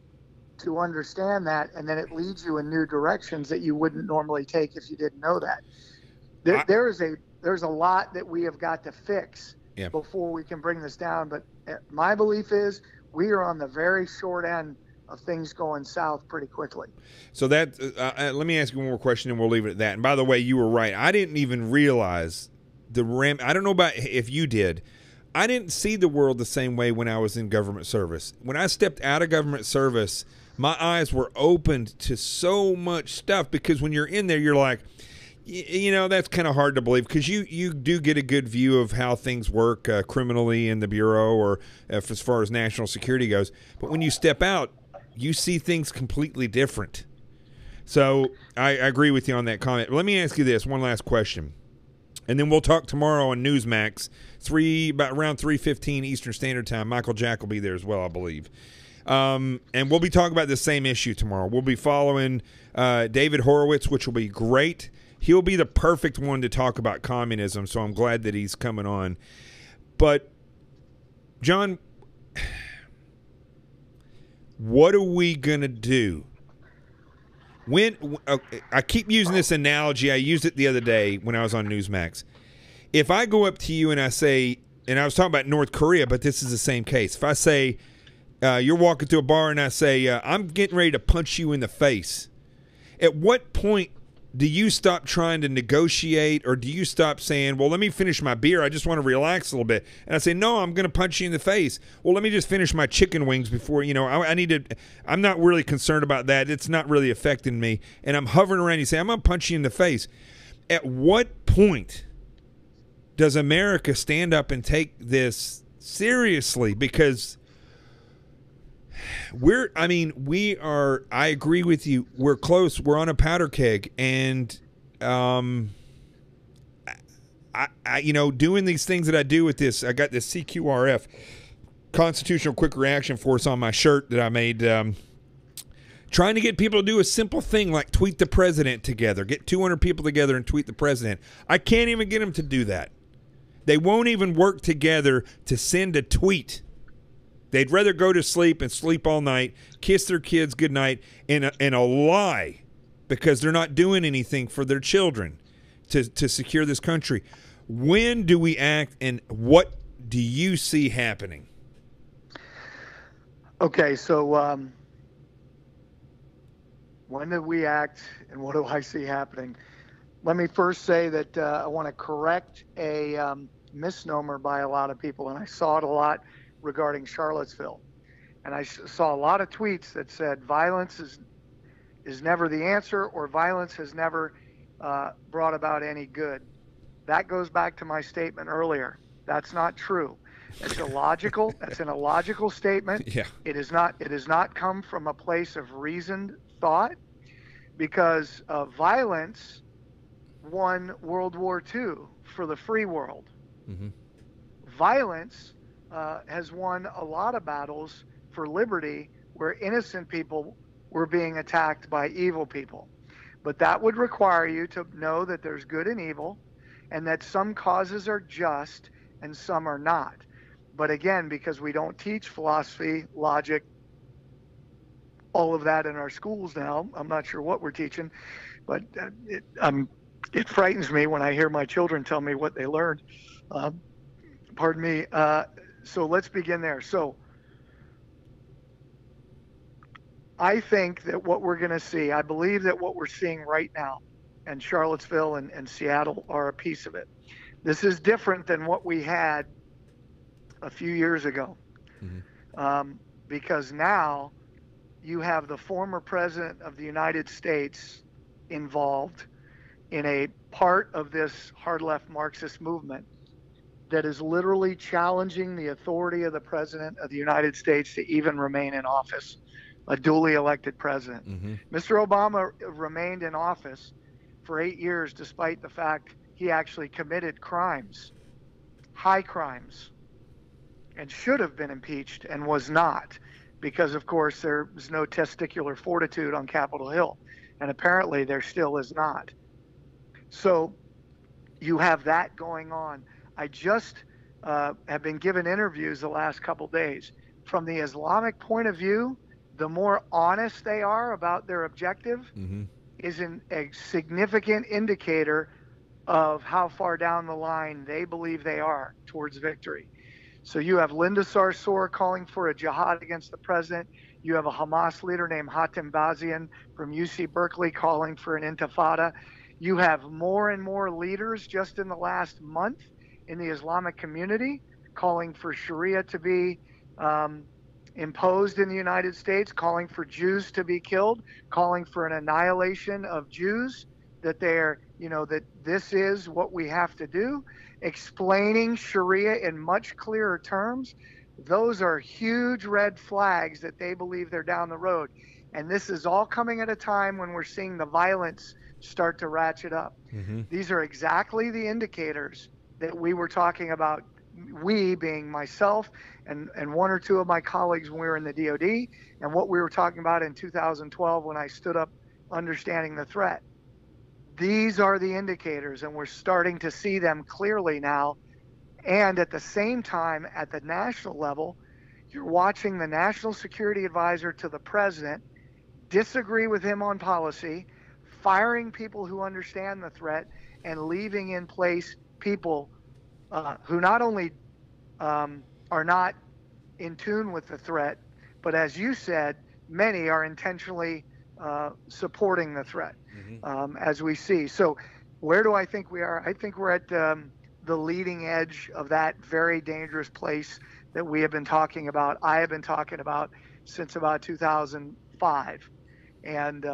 to understand that, and then it leads you in new directions that you wouldn't normally take if you didn't know that. There's a lot that we have got to fix before we can bring this down. But my belief is we are on the very short end of things going south pretty quickly. So that let me ask you one more question, and we'll leave it at that. And by the way, you were right. I didn't even realize I don't know about if you did. I didn't see the world the same way when I was in government service. When I stepped out of government service, my eyes were opened to so much stuff, because when you're in there, you're like, you know, that's kind of hard to believe, because you do get a good view of how things work criminally in the Bureau, or as far as national security goes. But when you step out, you see things completely different. So I agree with you on that comment. Let me ask you this, one last question. And then we'll talk tomorrow on Newsmax, about around 3:15 Eastern Standard Time. Michael Jack will be there as well, I believe. And we'll be talking about the same issue tomorrow. We'll be following David Horowitz, which will be great. He'll be the perfect one to talk about communism, so I'm glad that he's coming on. But, John, what are we going to do? I keep using this analogy. I used it the other day when I was on Newsmax. If I go up to you and I say, and I was talking about North Korea, but this is the same case. If I say, you're walking to a bar and I say, I'm getting ready to punch you in the face, at what point do you stop trying to negotiate, or do you stop saying, well, let me finish my beer, I just want to relax a little bit? And I say, no, I'm going to punch you in the face. Well, let me just finish my chicken wings before, I'm not really concerned about that. It's not really affecting me. And I'm hovering around. You say, I'm going to punch you in the face. At what point does America stand up and take this seriously? Because I agree with you. We're close. We're on a powder keg. And, doing these things that I do with this, I got this CQRF, Constitutional Quick Reaction Force, on my shirt that I made, trying to get people to do a simple thing like tweet the president together. Get 200 people together and tweet the president. I can't even get them to do that. They won't even work together to send a tweet. They'd rather go to sleep and sleep all night, kiss their kids goodnight, in a lie, because they're not doing anything for their children to secure this country. When do we act, and what do you see happening? Okay, so when do we act, and what do I see happening? Let me first say that I want to correct a misnomer by a lot of people, and I saw it a lot regarding Charlottesville. And I saw a lot of tweets that said violence is never the answer, or violence has never brought about any good. That goes back to my statement earlier. That's not true. That's illogical. That's an illogical statement. Yeah. It has not come from a place of reasoned thought, because violence won World War II for the free world. Mm-hmm. Violence has won a lot of battles for liberty where innocent people were being attacked by evil people. But that would require you to know that there's good and evil, and that some causes are just and some are not. But again, because we don't teach philosophy, logic, all of that in our schools now, I'm not sure what we're teaching, but it frightens me when I hear my children tell me what they learned. Pardon me. So let's begin there. So I think that what we're going to see, I believe that what we're seeing right now, and Charlottesville and Seattle are a piece of it. This is different than what we had a few years ago. Mm-hmm. Because now you have the former president of the United States involved in a part of this hard left Marxist movement. that is literally challenging the authority of the President of the United States to even remain in office, a duly elected president. Mm-hmm. Mr. Obama remained in office for 8 years despite the fact he actually committed crimes, high crimes, and should have been impeached and was not, because of course there was no testicular fortitude on Capitol Hill, and apparently there still is not. So you have that going on. I just have been given interviews the last couple days. From the Islamic point of view, the more honest they are about their objective Mm-hmm. is a significant indicator of how far down the line they believe they are towards victory. So you have Linda Sarsour calling for a jihad against the president. You have a Hamas leader named Hatem Bazian from UC Berkeley calling for an intifada. You have more and more leaders just in the last month in the Islamic community calling for Sharia to be imposed in the United States, calling for Jews to be killed, calling for an annihilation of Jews, that they're, that this is what we have to do, explaining Sharia in much clearer terms. Those are huge red flags that they believe they're down the road. And this is all coming at a time when we're seeing the violence start to ratchet up. Mm-hmm. These are exactly the indicators that we were talking about, we being myself and one or two of my colleagues when we were in the DOD, and what we were talking about in 2012 when I stood up understanding the threat. These are the indicators, and we're starting to see them clearly now. And at the same time, at the national level, you're watching the National Security Advisor to the president disagree with him on policy, firing people who understand the threat, and leaving in place people who not only are not in tune with the threat, but as you said, many are intentionally supporting the threat, as we see. So where do I think we are? I think we're at the leading edge of that very dangerous place that we have been talking about, I have been talking about since about 2005. And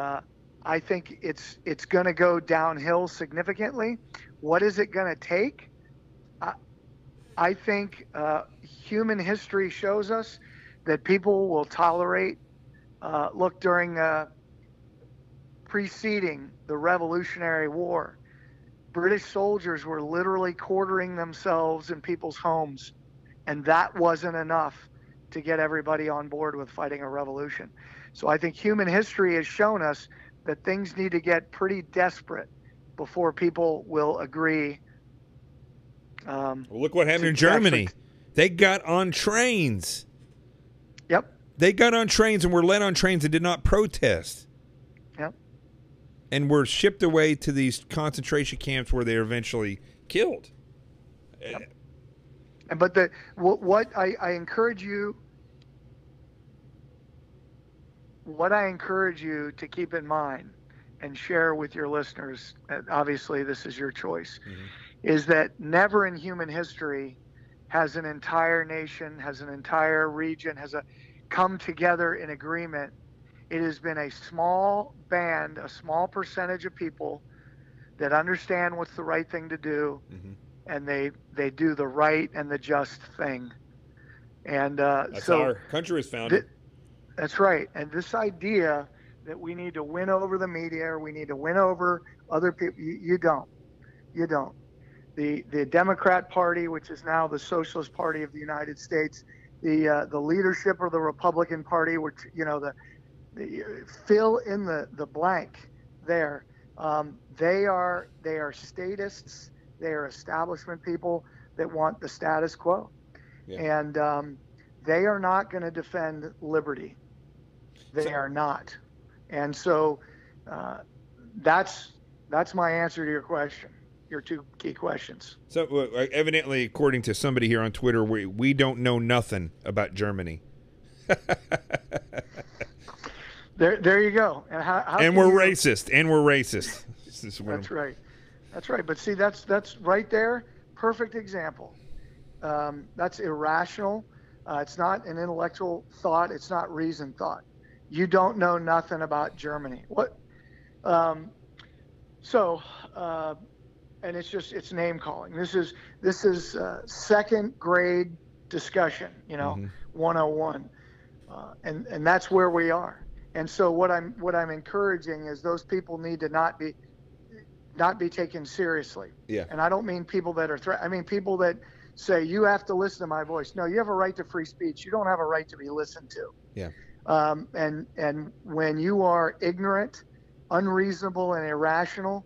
I think it's going to go downhill significantly. What is it going to take? I think human history shows us that people will tolerate. Look, during preceding the Revolutionary War, British soldiers were literally quartering themselves in people's homes, and that wasn't enough to get everybody on board with fighting a revolution. So I think human history has shown us that things need to get pretty desperate before people will agree. Well, look what happened in Germany. They got on trains. Yep. They got on trains and were led on trains and did not protest. Yep. And were shipped away to these concentration camps where they were eventually killed. Yep. But what I encourage you, to keep in mind and share with your listeners, obviously this is your choice, is that never in human history has an entire nation, has an entire region, come together in agreement. It has been a small band, a small percentage of people that understand what's the right thing to do, and they do the right and the just thing. And that's so our country was founded. That's right. And this idea that we need to win over the media or we need to win over other people, you don't. You don't. The Democrat Party, which is now the Socialist Party of the United States, the leadership of the Republican Party, which, fill in the blank there. They are statists. They are establishment people that want the status quo. Yeah. And they are not going to defend liberty. They are not. And so that's my answer to your question, your two key questions. So evidently, according to somebody here on Twitter, we don't know nothing about Germany. There you go. And how we're racist. And we're racist. That's right. That's right. But see, that's right there. Perfect example. That's irrational. It's not an intellectual thought. It's not reasoned thought. You don't know nothing about Germany. What? and it's name calling. This is second grade discussion, 101, and that's where we are. And so what I'm encouraging is those people need to not be taken seriously. Yeah. And I don't mean people that are I mean people that say you have to listen to my voice. No, you have a right to free speech. You don't have a right to be listened to. Yeah. And when you are ignorant, unreasonable, and irrational,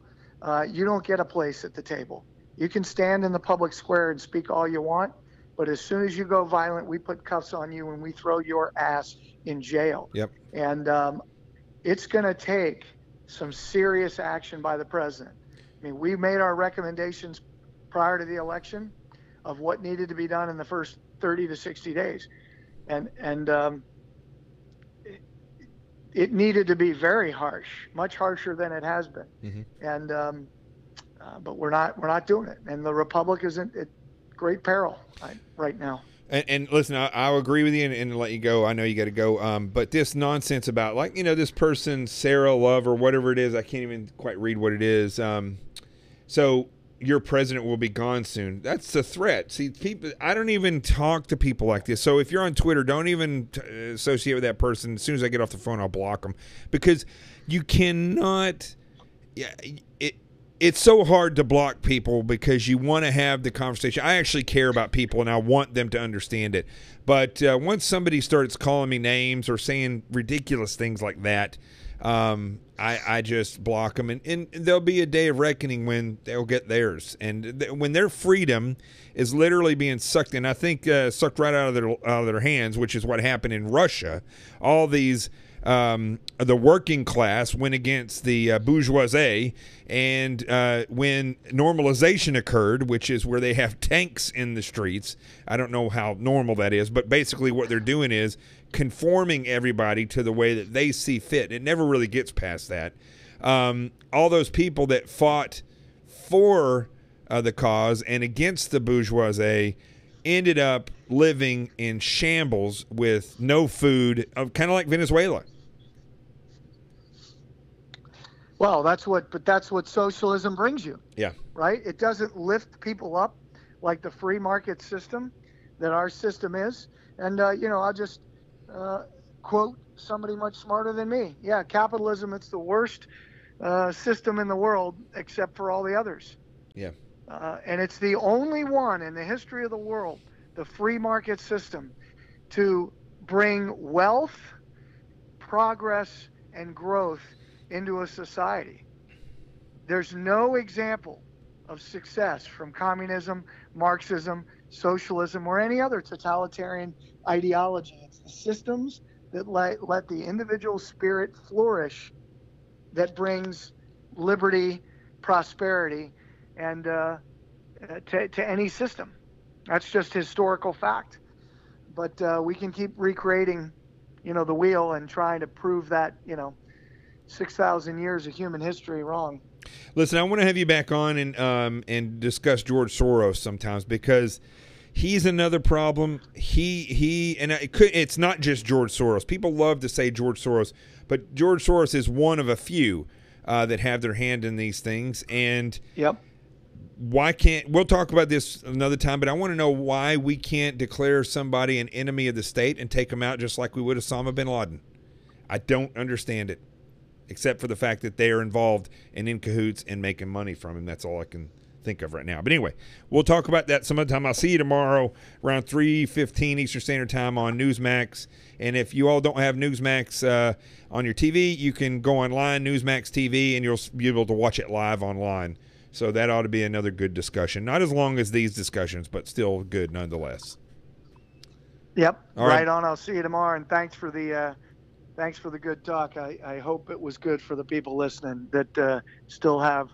you don't get a place at the table. You can stand in the public square and speak all you want, but as soon as you go violent, we put cuffs on you and we throw your ass in jail. Yep. And it's going to take some serious action by the president. I mean, we made our recommendations prior to the election of what needed to be done in the first 30 to 60 days. And it needed to be very harsh, much harsher than it has been. Mm-hmm. And but we're not doing it. And the Republic is in great peril right now. And listen, I'll agree with you and let you go. I know you got to go. But this nonsense about this person, Sarah Love or whatever it is, I can't even quite read what it is. So your president will be gone soon. That's a threat. See, people, I don't even talk to people like this. So if you're on Twitter, don't even associate with that person. As soon as I get off the phone, I'll block them because you cannot. Yeah, it's so hard to block people because you want to have the conversation. I actually care about people and I want them to understand it. But once somebody starts calling me names or saying ridiculous things like that, I just block them. And there'll be a day of reckoning when they'll get theirs. And when their freedom is literally being sucked in, I think sucked right out of their hands, which is what happened in Russia. All these the working class went against the bourgeoisie, and when normalization occurred, which is where they have tanks in the streets, I don't know how normal that is, but basically what they're doing is conforming everybody to the way that they see fit. It never really gets past that. All those people that fought for the cause and against the bourgeoisie ended up living in shambles with no food, kind of like Venezuela. Well, that's what socialism brings you. Yeah. Right? It doesn't lift people up like the free market system that our system is. And, I'll just quote somebody much smarter than me. Yeah, capitalism, it's the worst system in the world except for all the others. Yeah. And it's the only one in the history of the world, the free market system, to bring wealth, progress, and growth into a society. There's no example of success from communism, Marxism, socialism, or any other totalitarian ideology. It's the systems that let the individual spirit flourish that brings liberty, prosperity, and to any system. That's just historical fact. But we can keep recreating, the wheel and trying to prove that, 6,000 years of human history wrong. Listen, I want to have you back on and discuss George Soros sometimes because he's another problem. It's not just George Soros. People love to say George Soros, but George Soros is one of a few that have their hand in these things. And yep. We'll talk about this another time, but I want to know why we can't declare somebody an enemy of the state and take them out just like we would Osama bin Laden. I don't understand it, except for the fact that they are involved and in cahoots and making money from him. That's all I can think of right now. But anyway, we'll talk about that some other time. I'll see you tomorrow around 3:15 Eastern Standard Time on Newsmax. And if you all don't have Newsmax on your TV, you can go online, Newsmax TV, and you'll be able to watch it live online. So that ought to be another good discussion. Not as long as these discussions, but still good nonetheless. Yep, all right on. I'll see you tomorrow, and thanks for the good talk. I hope it was good for the people listening that still have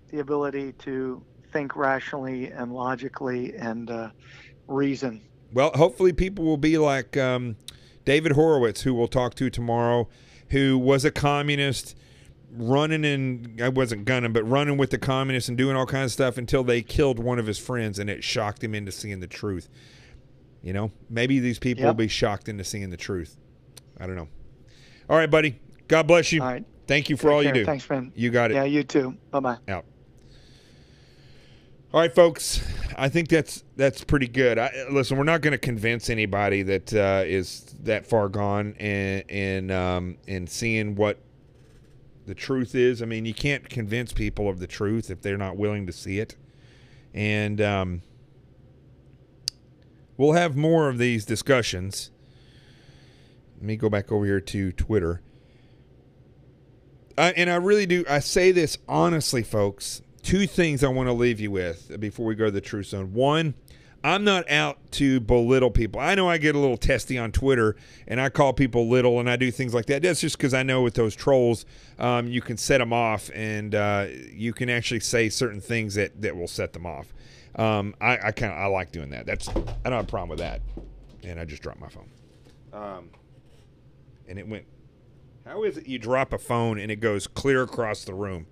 the ability to think rationally and logically and reason. Well, hopefully people will be like David Horowitz, who we'll talk to tomorrow, who was a communist, I wasn't gunning, but running with the communists and doing all kinds of stuff until they killed one of his friends, and it shocked him into seeing the truth. Maybe these people will be shocked into seeing the truth. I don't know. All right, buddy. God bless you. All right. Thank you for all you do. Thanks, man. You got it. Yeah, you too. Bye-bye. Out. All right, folks. I think that's pretty good. Listen, we're not going to convince anybody that is that far gone in seeing what the truth is. I mean, you can't convince people of the truth if they're not willing to see it. And we'll have more of these discussions. Let me go back over here to Twitter. And I really do. I say this honestly, folks. Two things I want to leave you with before we go to the Truth Zone. One, I'm not out to belittle people. I know I get a little testy on Twitter, and I call people little, and I do things like that. That's just because I know with those trolls, you can set them off, and you can actually say certain things that will set them off. I like doing that. I don't have a problem with that. And I just dropped my phone. And it went. How is it you drop a phone and it goes clear across the room?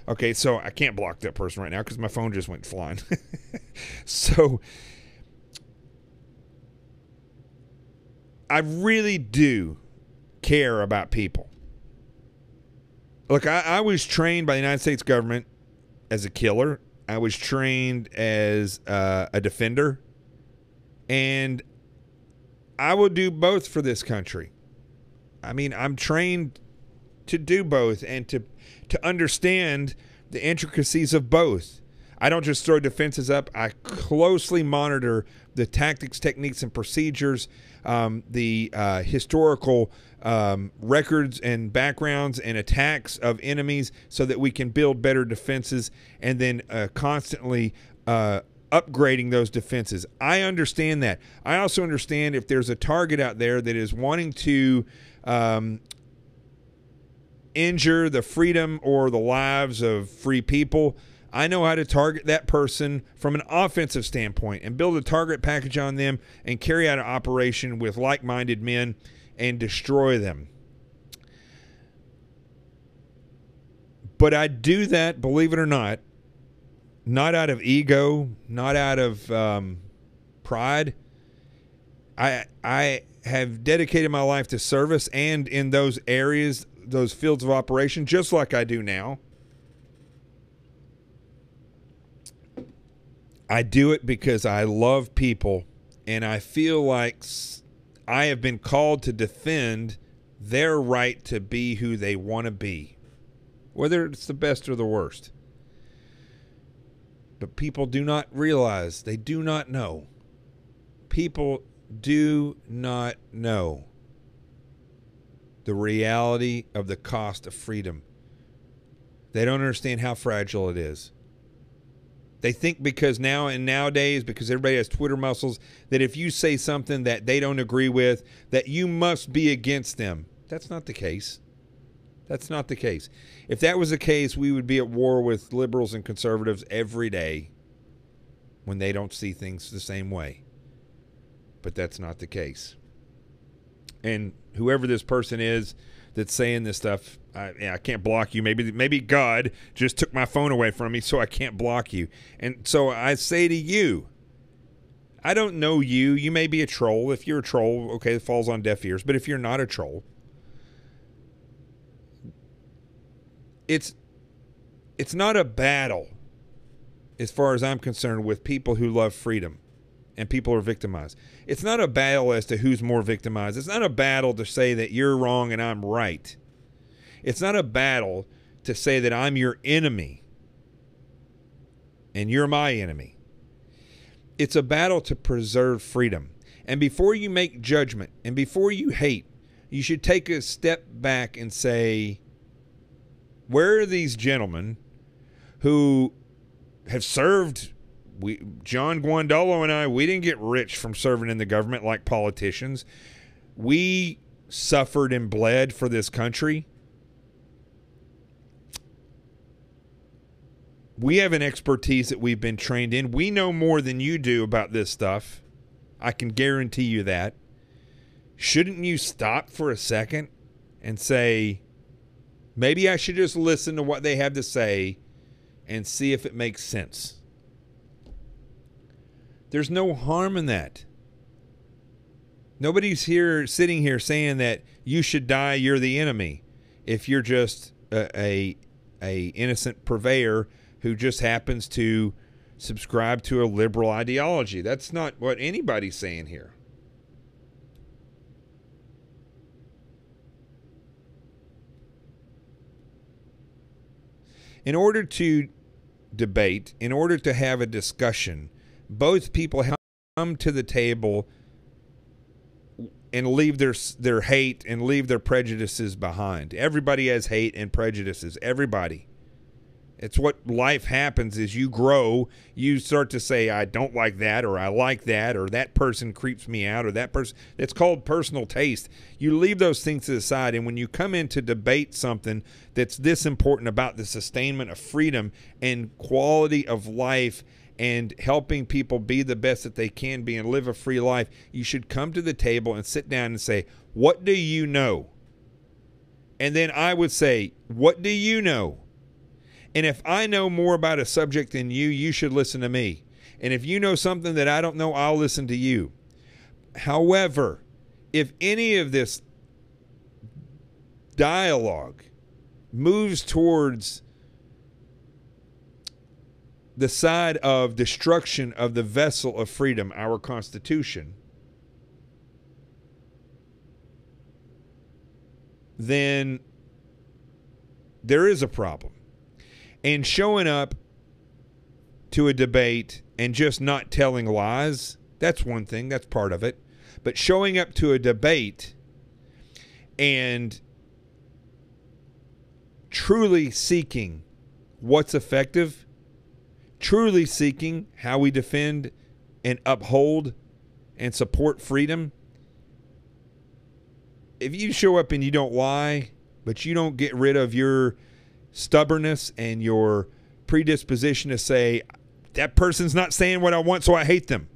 Okay, so I can't block that person right now because my phone just went flying. So I really do care about people. Look, I was trained by the United States government as a killer. I was trained as a defender. And I will do both for this country. I mean, I'm trained to do both and to understand the intricacies of both. I don't just throw defenses up. I closely monitor the tactics, techniques, and procedures, the historical records and backgrounds and attacks of enemies so that we can build better defenses and then constantly upgrading those defenses. I understand that. I also understand if there's a target out there that is wanting to injure the freedom or the lives of free people, I know how to target that person from an offensive standpoint and build a target package on them and carry out an operation with like-minded men and destroy them. But I do that, believe it or not out of ego, not out of pride. I have dedicated my life to service and in those areas, those fields of operation, just like I do now. I do it because I love people and I feel like I have been called to defend their right to be who they want to be, whether it's the best or the worst. But people do not realize, they do not know. People do not know the reality of the cost of freedom. They don't understand how fragile it is. They think because nowadays, because everybody has Twitter muscles, that if you say something that they don't agree with, that you must be against them. That's not the case. That's not the case. If that was the case, we would be at war with liberals and conservatives every day when they don't see things the same way. But that's not the case. And whoever this person is that's saying this stuff, I can't block you. Maybe God just took my phone away from me, so I can't block you. And so I say to you, I don't know you. You may be a troll. If you're a troll, okay, it falls on deaf ears. But if you're not a troll, it's not a battle, as far as I'm concerned, with people who love freedom and people are victimized. It's not a battle as to who's more victimized. It's not a battle to say that you're wrong and I'm right. It's not a battle to say that I'm your enemy and you're my enemy. It's a battle to preserve freedom. And before you make judgment and before you hate, you should take a step back and say, where are these gentlemen who have served? John Guandolo and I, we didn't get rich from serving in the government like politicians. We suffered and bled for this country. We have an expertise that we've been trained in. We know more than you do about this stuff. I can guarantee you that. Shouldn't you stop for a second and say, maybe I should just listen to what they have to say and see if it makes sense? There's no harm in that. Nobody's sitting here saying that you should die, you're the enemy, if you're just a innocent purveyor who just happens to subscribe to a liberal ideology. That's not what anybody's saying here. In order to debate, in order to have a discussion, both people come to the table and leave their hate and leave their prejudices behind. Everybody has hate and prejudices. Everybody. It's what life happens is you grow. You start to say, I don't like that, or I like that, or that person creeps me out, or that person. It's called personal taste. You leave those things to the side, and when you come in to debate something that's this important about the sustainment of freedom and quality of life and helping people be the best that they can be and live a free life, you should come to the table and sit down and say, what do you know? And then I would say, what do you know? And if I know more about a subject than you, you should listen to me. And if you know something that I don't know, I'll listen to you. However, if any of this dialogue moves towards the side of destruction of the vessel of freedom, our Constitution, then there is a problem. And showing up to a debate and just not telling lies, that's one thing, that's part of it. But showing up to a debate and truly seeking what's effective, truly seeking how we defend and uphold and support freedom. If you show up and you don't lie, but you don't get rid of your stubbornness and your predisposition to say, that person's not saying what I want, so I hate them.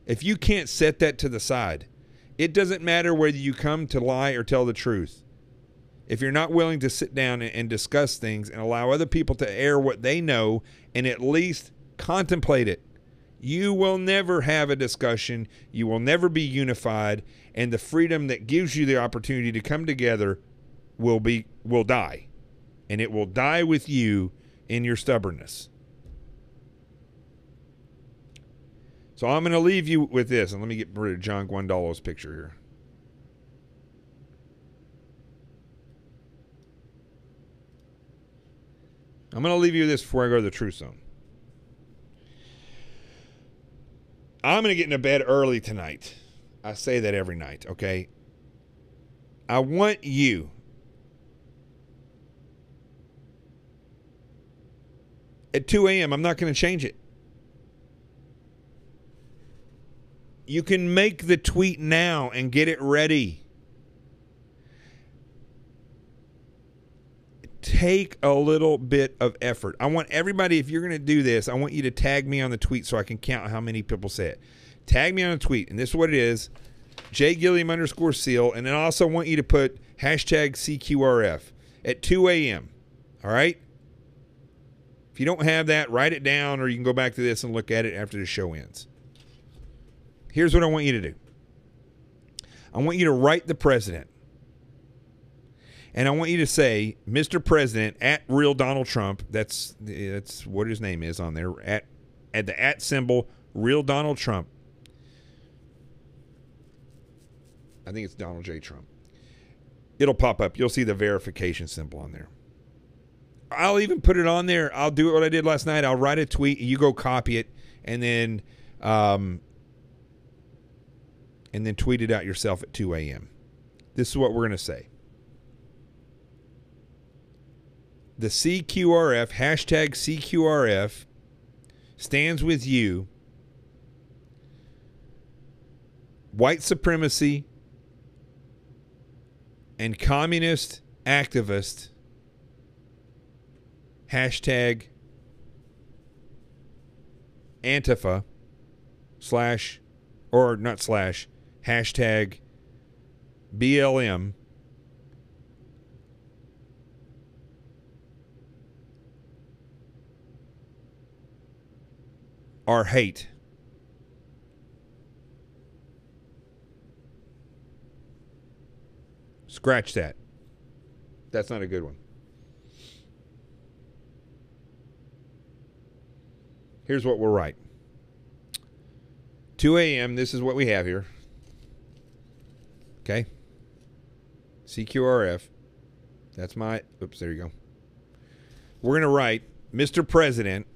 If you can't set that to the side, it doesn't matter whether you come to lie or tell the truth. If you're not willing to sit down and discuss things and allow other people to air what they know and at least contemplate it, you will never have a discussion. You will never be unified, and the freedom that gives you the opportunity to come together will die. And it will die with you in your stubbornness. So I'm going to leave you with this. And let me get rid of John Guandalo's picture here. I'm going to leave you with this before I go to the Truth Zone. I'm going to get into bed early tonight. I say that every night, okay? I want you at 2 a.m., I'm not going to change it. You can make the tweet now and get it ready. Take a little bit of effort. I want everybody, if you're going to do this, I want you to tag me on the tweet so I can count how many people say it. Tag me on a tweet, and this is what it is, JGilliam_seal, and then I also want you to put hashtag CQRF at 2 a.m., all right? If you don't have that, write it down, or you can go back to this and look at it after the show ends. Here's what I want you to do. I want you to write the president. And I want you to say, Mr. President, at real Donald Trump, that's what his name is on there, at the @ symbol, real Donald Trump. I think it's Donald J. Trump. It'll pop up. You'll see the verification symbol on there. I'll even put it on there. I'll do what I did last night. I'll write a tweet. You go copy it, and then tweet it out yourself at 2 a.m. This is what we're going to say. The CQRF, hashtag CQRF, stands with you. White supremacy and communist activist, hashtag ANTIFA, hashtag BLM, are hate. Scratch that. That's not a good one. Here's what we'll write. 2 a.m., this is what we have here. Okay? CQRF. That's my, oops, there you go. We're going to write, Mr. President,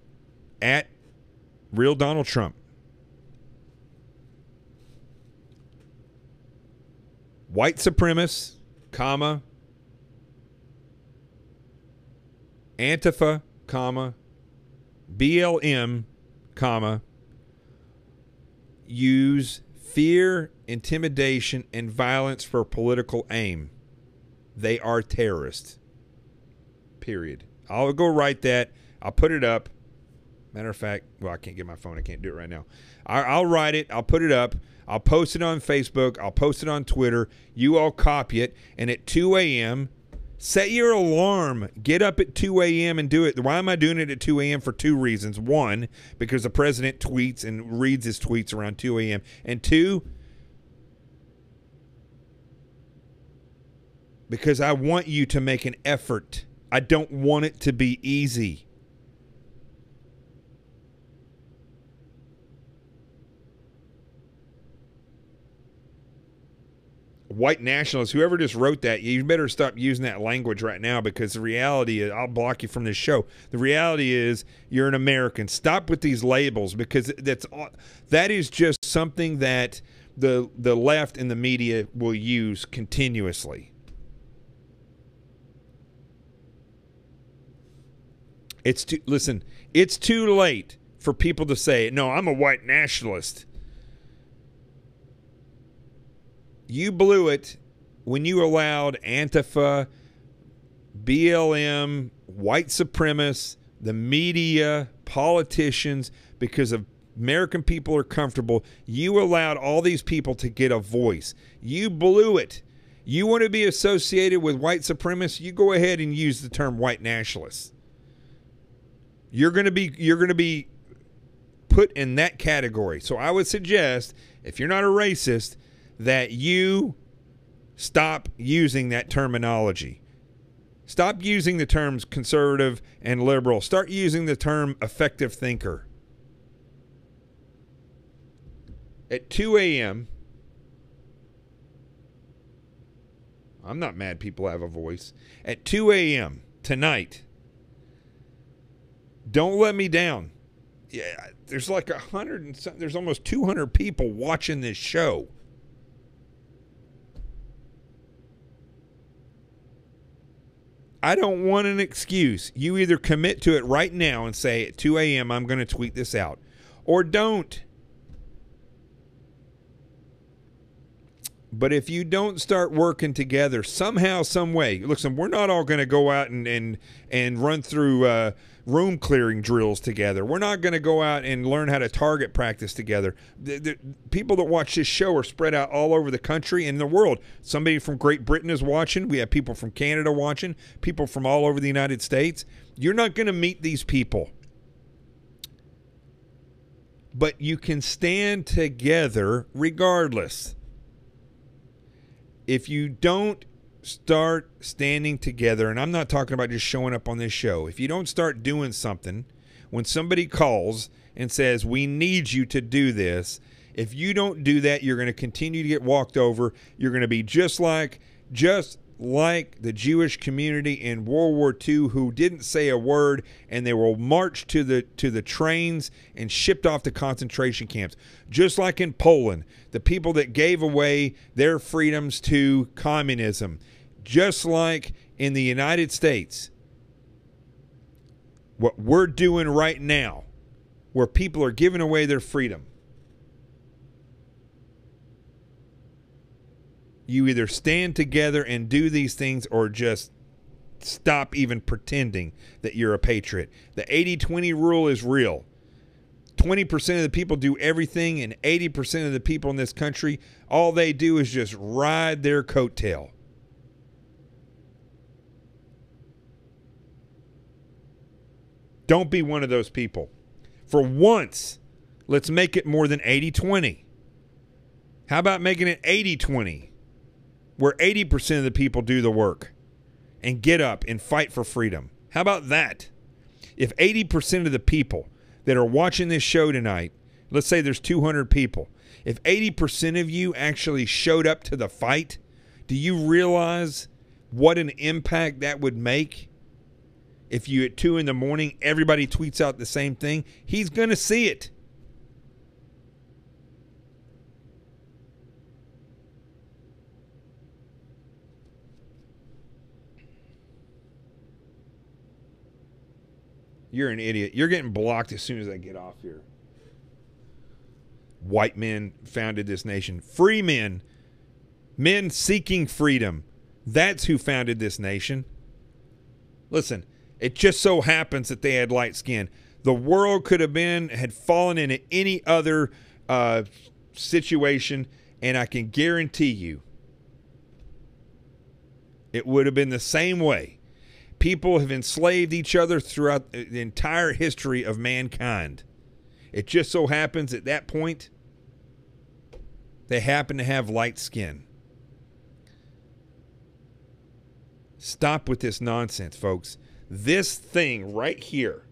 at Real Donald Trump. White supremacists, comma, Antifa, comma, BLM, comma, use fear, intimidation, and violence for political aim. They are terrorists. Period. I'll go write that. I'll put it up. Matter of fact, well, I can't get my phone. I can't do it right now. I'll write it. I'll put it up. I'll post it on Facebook. I'll post it on Twitter. You all copy it. And at 2 a.m., set your alarm. Get up at 2 a.m. and do it. Why am I doing it at 2 a.m.? For two reasons. One, because the president tweets and reads his tweets around 2 a.m. And two, because I want you to make an effort. I don't want it to be easy. White nationalists, whoever just wrote that, you better stop using that language right now, because the reality is, I'll block you from this show. The reality is, you're an American. Stop with these labels, because that is just something that the left and the media will use continuously. Listen, it's too late for people to say, no, I'm a white nationalist. You blew it when you allowed Antifa, BLM, white supremacists, the media, politicians, because of American people are comfortable. You allowed all these people to get a voice. You blew it. You want to be associated with white supremacists? You go ahead and use the term white nationalists. You're going to be put in that category. So I would suggest, if you're not a racist, that you stop using that terminology. Stop using the terms conservative and liberal. Start using the term effective thinker. At 2 a.m., I'm not mad people have a voice. At 2 a.m. tonight, don't let me down. Yeah, there's like 100 and some, there's almost 200 people watching this show. I don't want an excuse. You either commit to it right now and say at 2 a.m. I'm going to tweet this out, or don't. But if you don't start working together somehow, some way, listen, we're not all going to go out and run through room clearing drills together. We're not going to go out and learn how to target practice together. The people that watch this show are spread out all over the country and the world. Somebody from Great Britain is watching. We have people from Canada watching, people from all over the United States. You're not going to meet these people. But you can stand together regardless. If you don't start standing together, and I'm not talking about just showing up on this show, if you don't start doing something when somebody calls and says, we need you to do this, if you don't do that, you're going to continue to get walked over. You're going to be just like the Jewish community in World War II, who didn't say a word, and they were marched to the trains and shipped off to concentration camps. Just like in Poland, the people that gave away their freedoms to communism. Just like in the United States, what we're doing right now, where people are giving away their freedom. You either stand together and do these things, or just stop even pretending that you're a patriot. The 80-20 rule is real. 20% of the people do everything, and 80% of the people in this country, all they do is just ride their coattail. Don't be one of those people. For once, let's make it more than 80-20. How about making it 80-20? Where 80% of the people do the work and get up and fight for freedom. How about that? If 80% of the people that are watching this show tonight, let's say there's 200 people. If 80% of you actually showed up to the fight, do you realize what an impact that would make? If you at 2 in the morning, everybody tweets out the same thing, he's going to see it. You're an idiot. You're getting blocked as soon as I get off here. White men founded this nation. Free men. Men seeking freedom. That's who founded this nation. Listen, it just so happens that they had light skin. The world could have had fallen into any other situation, and I can guarantee you it would have been the same way. People have enslaved each other throughout the entire history of mankind. It just so happens at that point, they happen to have light skin. Stop with this nonsense, folks. This thing right here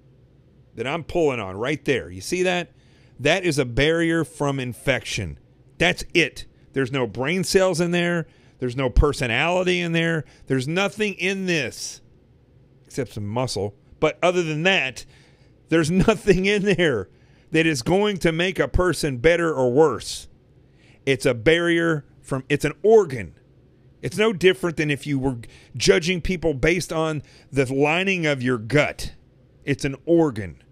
that I'm pulling on right there, you see that? That is a barrier from infection. That's it. There's no brain cells in there. There's no personality in there. There's nothing in this except some muscle. But other than that, there's nothing in there that is going to make a person better or worse. It's a barrier from, it's an organ. It's no different than if you were judging people based on the lining of your gut. It's an organ.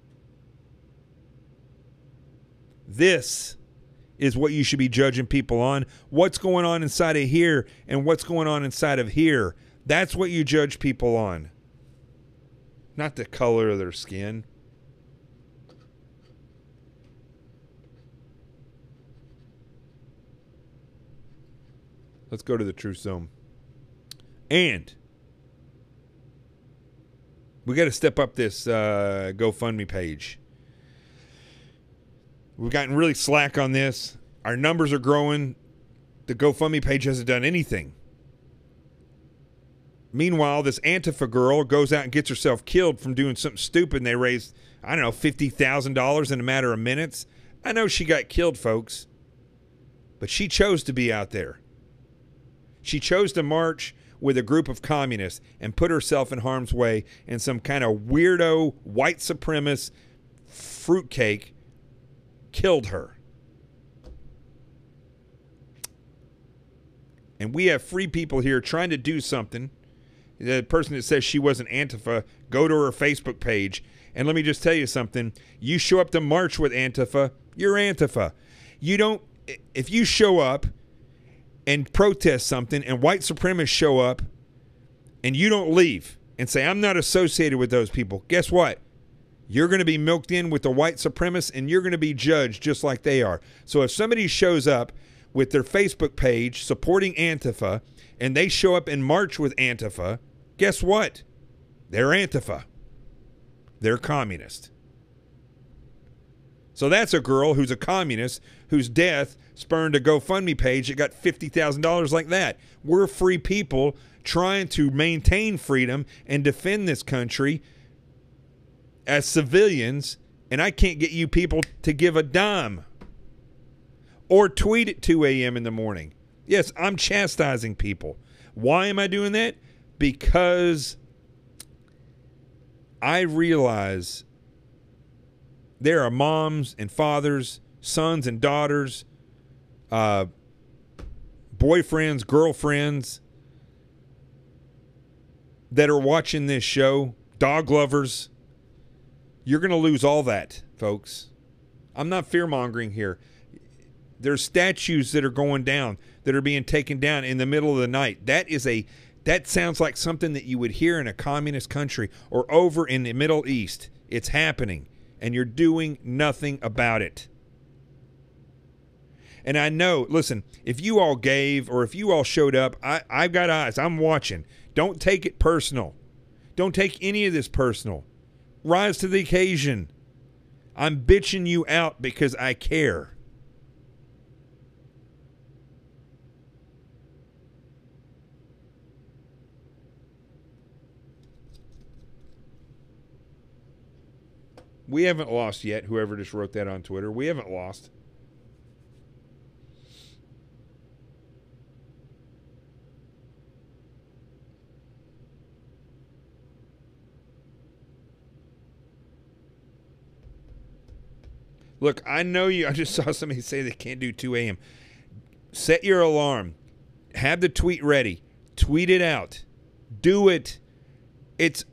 This is what you should be judging people on. What's going on inside of here and what's going on inside of here. That's what you judge people on. Not the color of their skin. Let's go to the Truth Zone. And we got to step up this GoFundMe page. We've gotten really slack on this. Our numbers are growing. The GoFundMe page hasn't done anything. Meanwhile, this Antifa girl goes out and gets herself killed from doing something stupid, and they raised, I don't know, $50,000 in a matter of minutes. I know she got killed, folks. But she chose to be out there. She chose to march with a group of communists and put herself in harm's way, and some kind of weirdo white supremacist fruitcake killed her. And we have free people here trying to do something. The person that says she wasn't Antifa, go to her Facebook page. And let me just tell you something. You show up to march with Antifa, you're Antifa. You don't, if you show up and protest something and white supremacists show up and you don't leave and say, I'm not associated with those people, guess what? You're going to be milked in with the white supremacists and you're going to be judged just like they are. So if somebody shows up with their Facebook page supporting Antifa and they show up and march with Antifa, guess what? They're Antifa. They're communist. So that's a girl who's a communist whose death spurned a GoFundMe page that got $50,000 like that. We're free people trying to maintain freedom and defend this country as civilians, and I can't get you people to give a dime or tweet at 2 a.m. in the morning. Yes, I'm chastising people. Why am I doing that? Because I realize there are moms and fathers, sons and daughters, boyfriends, girlfriends that are watching this show, dog lovers. You're going to lose all that, folks. I'm not fear-mongering here. There's statues that are going down, that are being taken down in the middle of the night. That sounds like something that you would hear in a communist country or over in the Middle East. It's happening, and you're doing nothing about it. And I know, listen, if you all gave or if you all showed up, I've got eyes. I'm watching. Don't take it personal. Don't take any of this personal. Rise to the occasion. I'm bitching you out because I care. We haven't lost yet. Whoever just wrote that on Twitter, we haven't lost. Look, I know you. I just saw somebody say they can't do 2 a.m. Set your alarm. Have the tweet ready. Tweet it out. Do it. This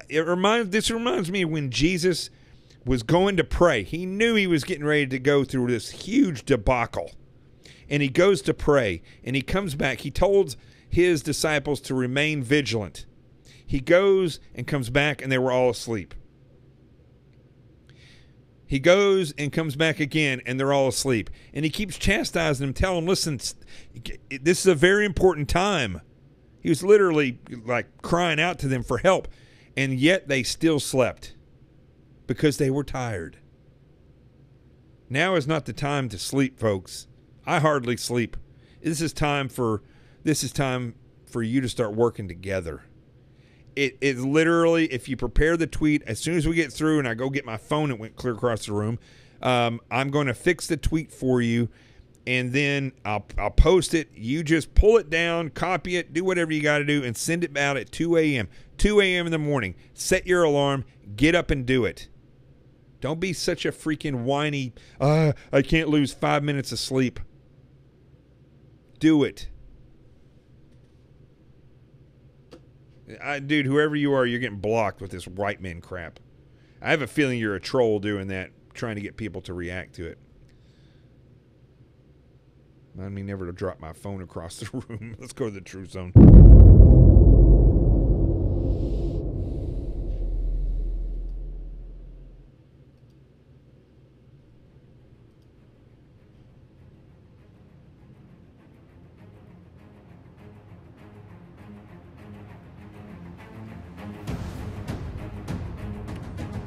reminds me of when Jesus was going to pray. He knew he was getting ready to go through this huge debacle. And he goes to pray. And he comes back. He told his disciples to remain vigilant. He goes and comes back, and they were all asleep. He goes and comes back again, and they're all asleep. And he keeps chastising them, telling them, listen, this is a very important time. He was literally like crying out to them for help. And yet they still slept because they were tired. Now is not the time to sleep, folks. I hardly sleep. This is time for you to start working together. It literally, if you prepare the tweet, as soon as we get through and I go get my phone, it went clear across the room. I'm going to fix the tweet for you, and then I'll post it. You just pull it down, copy it, do whatever you got to do, and send it out at 2 a.m. 2 a.m. in the morning. Set your alarm. Get up and do it. Don't be such a freaking whiny, I can't lose 5 minutes of sleep. Do it. Dude, whoever you are, you're getting blocked with this white man crap. I have a feeling you're a troll doing that, trying to get people to react to it. I mean, never to drop my phone across the room. Let's go to the Truth Zone.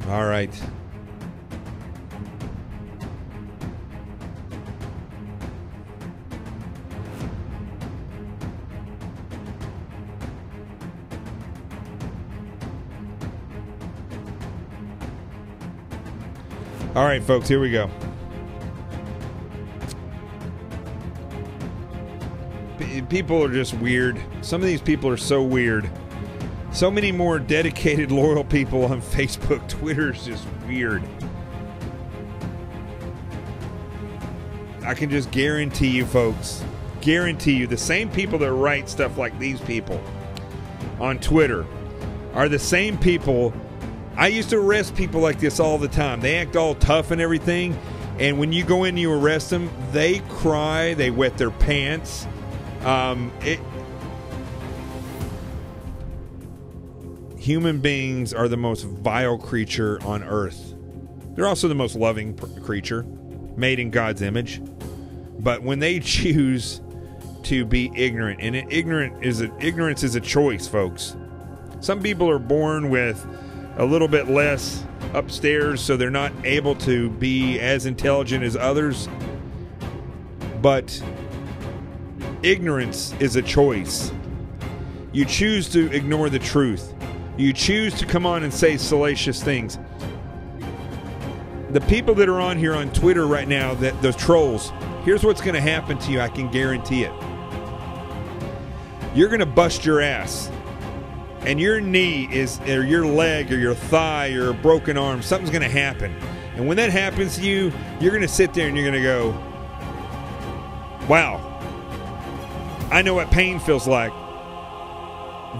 All right. All right, folks, here we go. People are just weird. Some of these people are so weird. So many more dedicated, loyal people on Facebook. Twitter's just weird. I can just guarantee you, folks, guarantee you, the same people that write stuff like these people on Twitter are the same people. I used to arrest people like this all the time. They act all tough and everything, and when you go in and you arrest them, they cry, they wet their pants. Human beings are the most vile creature on earth. They're also the most loving creature, made in God's image. But when they choose to be ignorant, and ignorance is a choice, folks. Some people are born with a little bit less upstairs, so they're not able to be as intelligent as others. But ignorance is a choice. You choose to ignore the truth. You choose to come on and say salacious things. The people that are on here on Twitter right now, the trolls, here's what's going to happen to you. I can guarantee it. You're going to bust your ass. And your knee or your leg or your thigh or a broken arm, something's going to happen. And when that happens to you, you're going to sit there and you're going to go, wow, I know what pain feels like.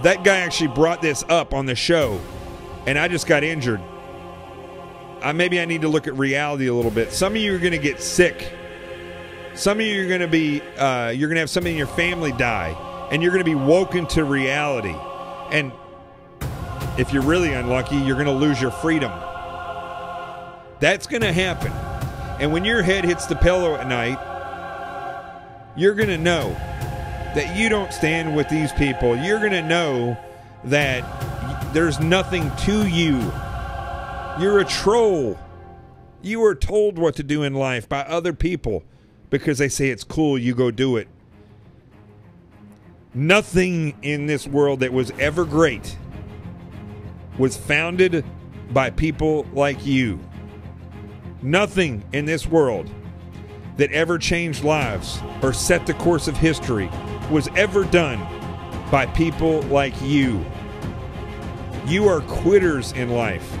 That guy actually brought this up on the show, and I just got injured. Maybe I need to look at reality a little bit. Some of you are going to get sick. Some of you are going to be, you're going to have somebody in your family die, and you're going to be woken to reality. And if you're really unlucky, you're going to lose your freedom. That's going to happen. And when your head hits the pillow at night, you're going to know that you don't stand with these people. You're going to know that there's nothing to you. You're a troll. You are told what to do in life by other people because they say it's cool, you go do it. Nothing in this world that was ever great was founded by people like you. Nothing in this world that ever changed lives or set the course of history was ever done by people like you. You are quitters in life.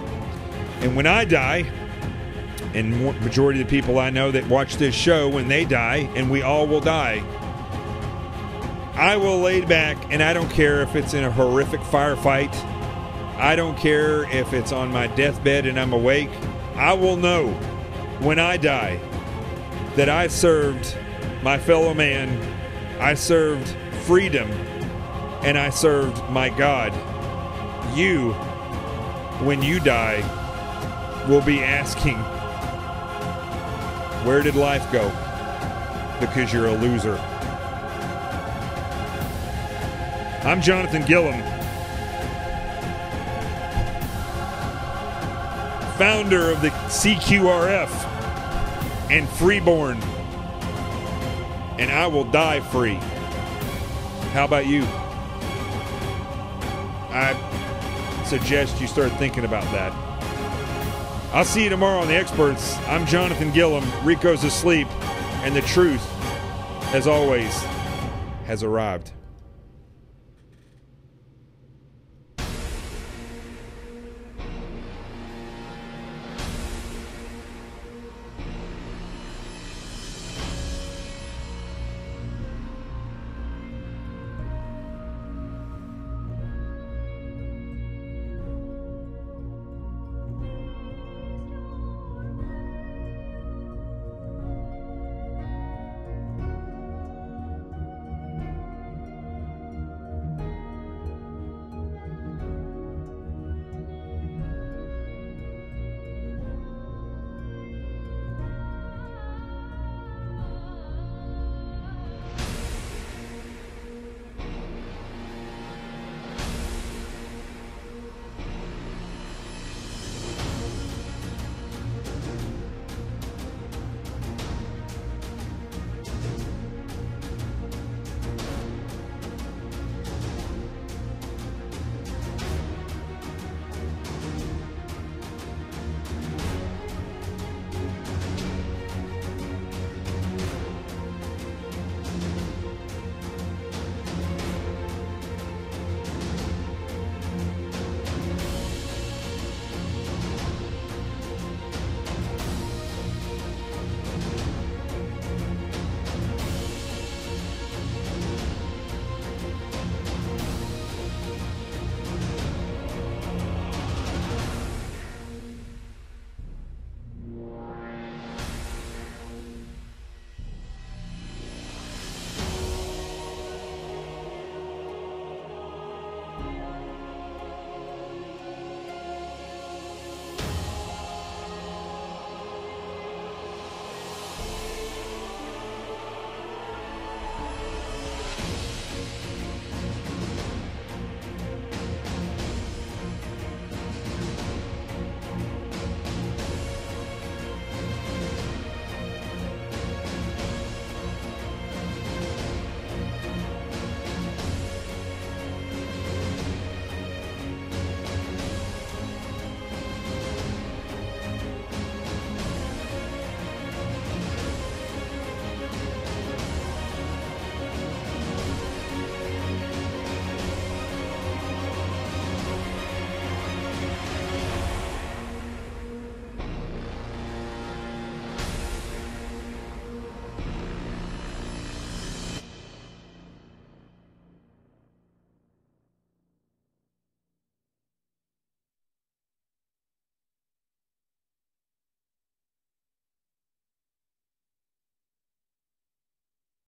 And when I die, and majority of the people I know that watch this show, when they die, and we all will die, I will lay back, and I don't care if it's in a horrific firefight. I don't care if it's on my deathbed and I'm awake. I will know when I die that I served my fellow man, I served freedom, and I served my God. You, when you die, will be asking, where did life go? Because you're a loser. I'm Jonathan Gillum, founder of the CQRF and Freeborn, and I will die free. How about you? I suggest you start thinking about that. I'll see you tomorrow on The Experts. I'm Jonathan Gillum. Rico's asleep, and the truth, as always, has arrived.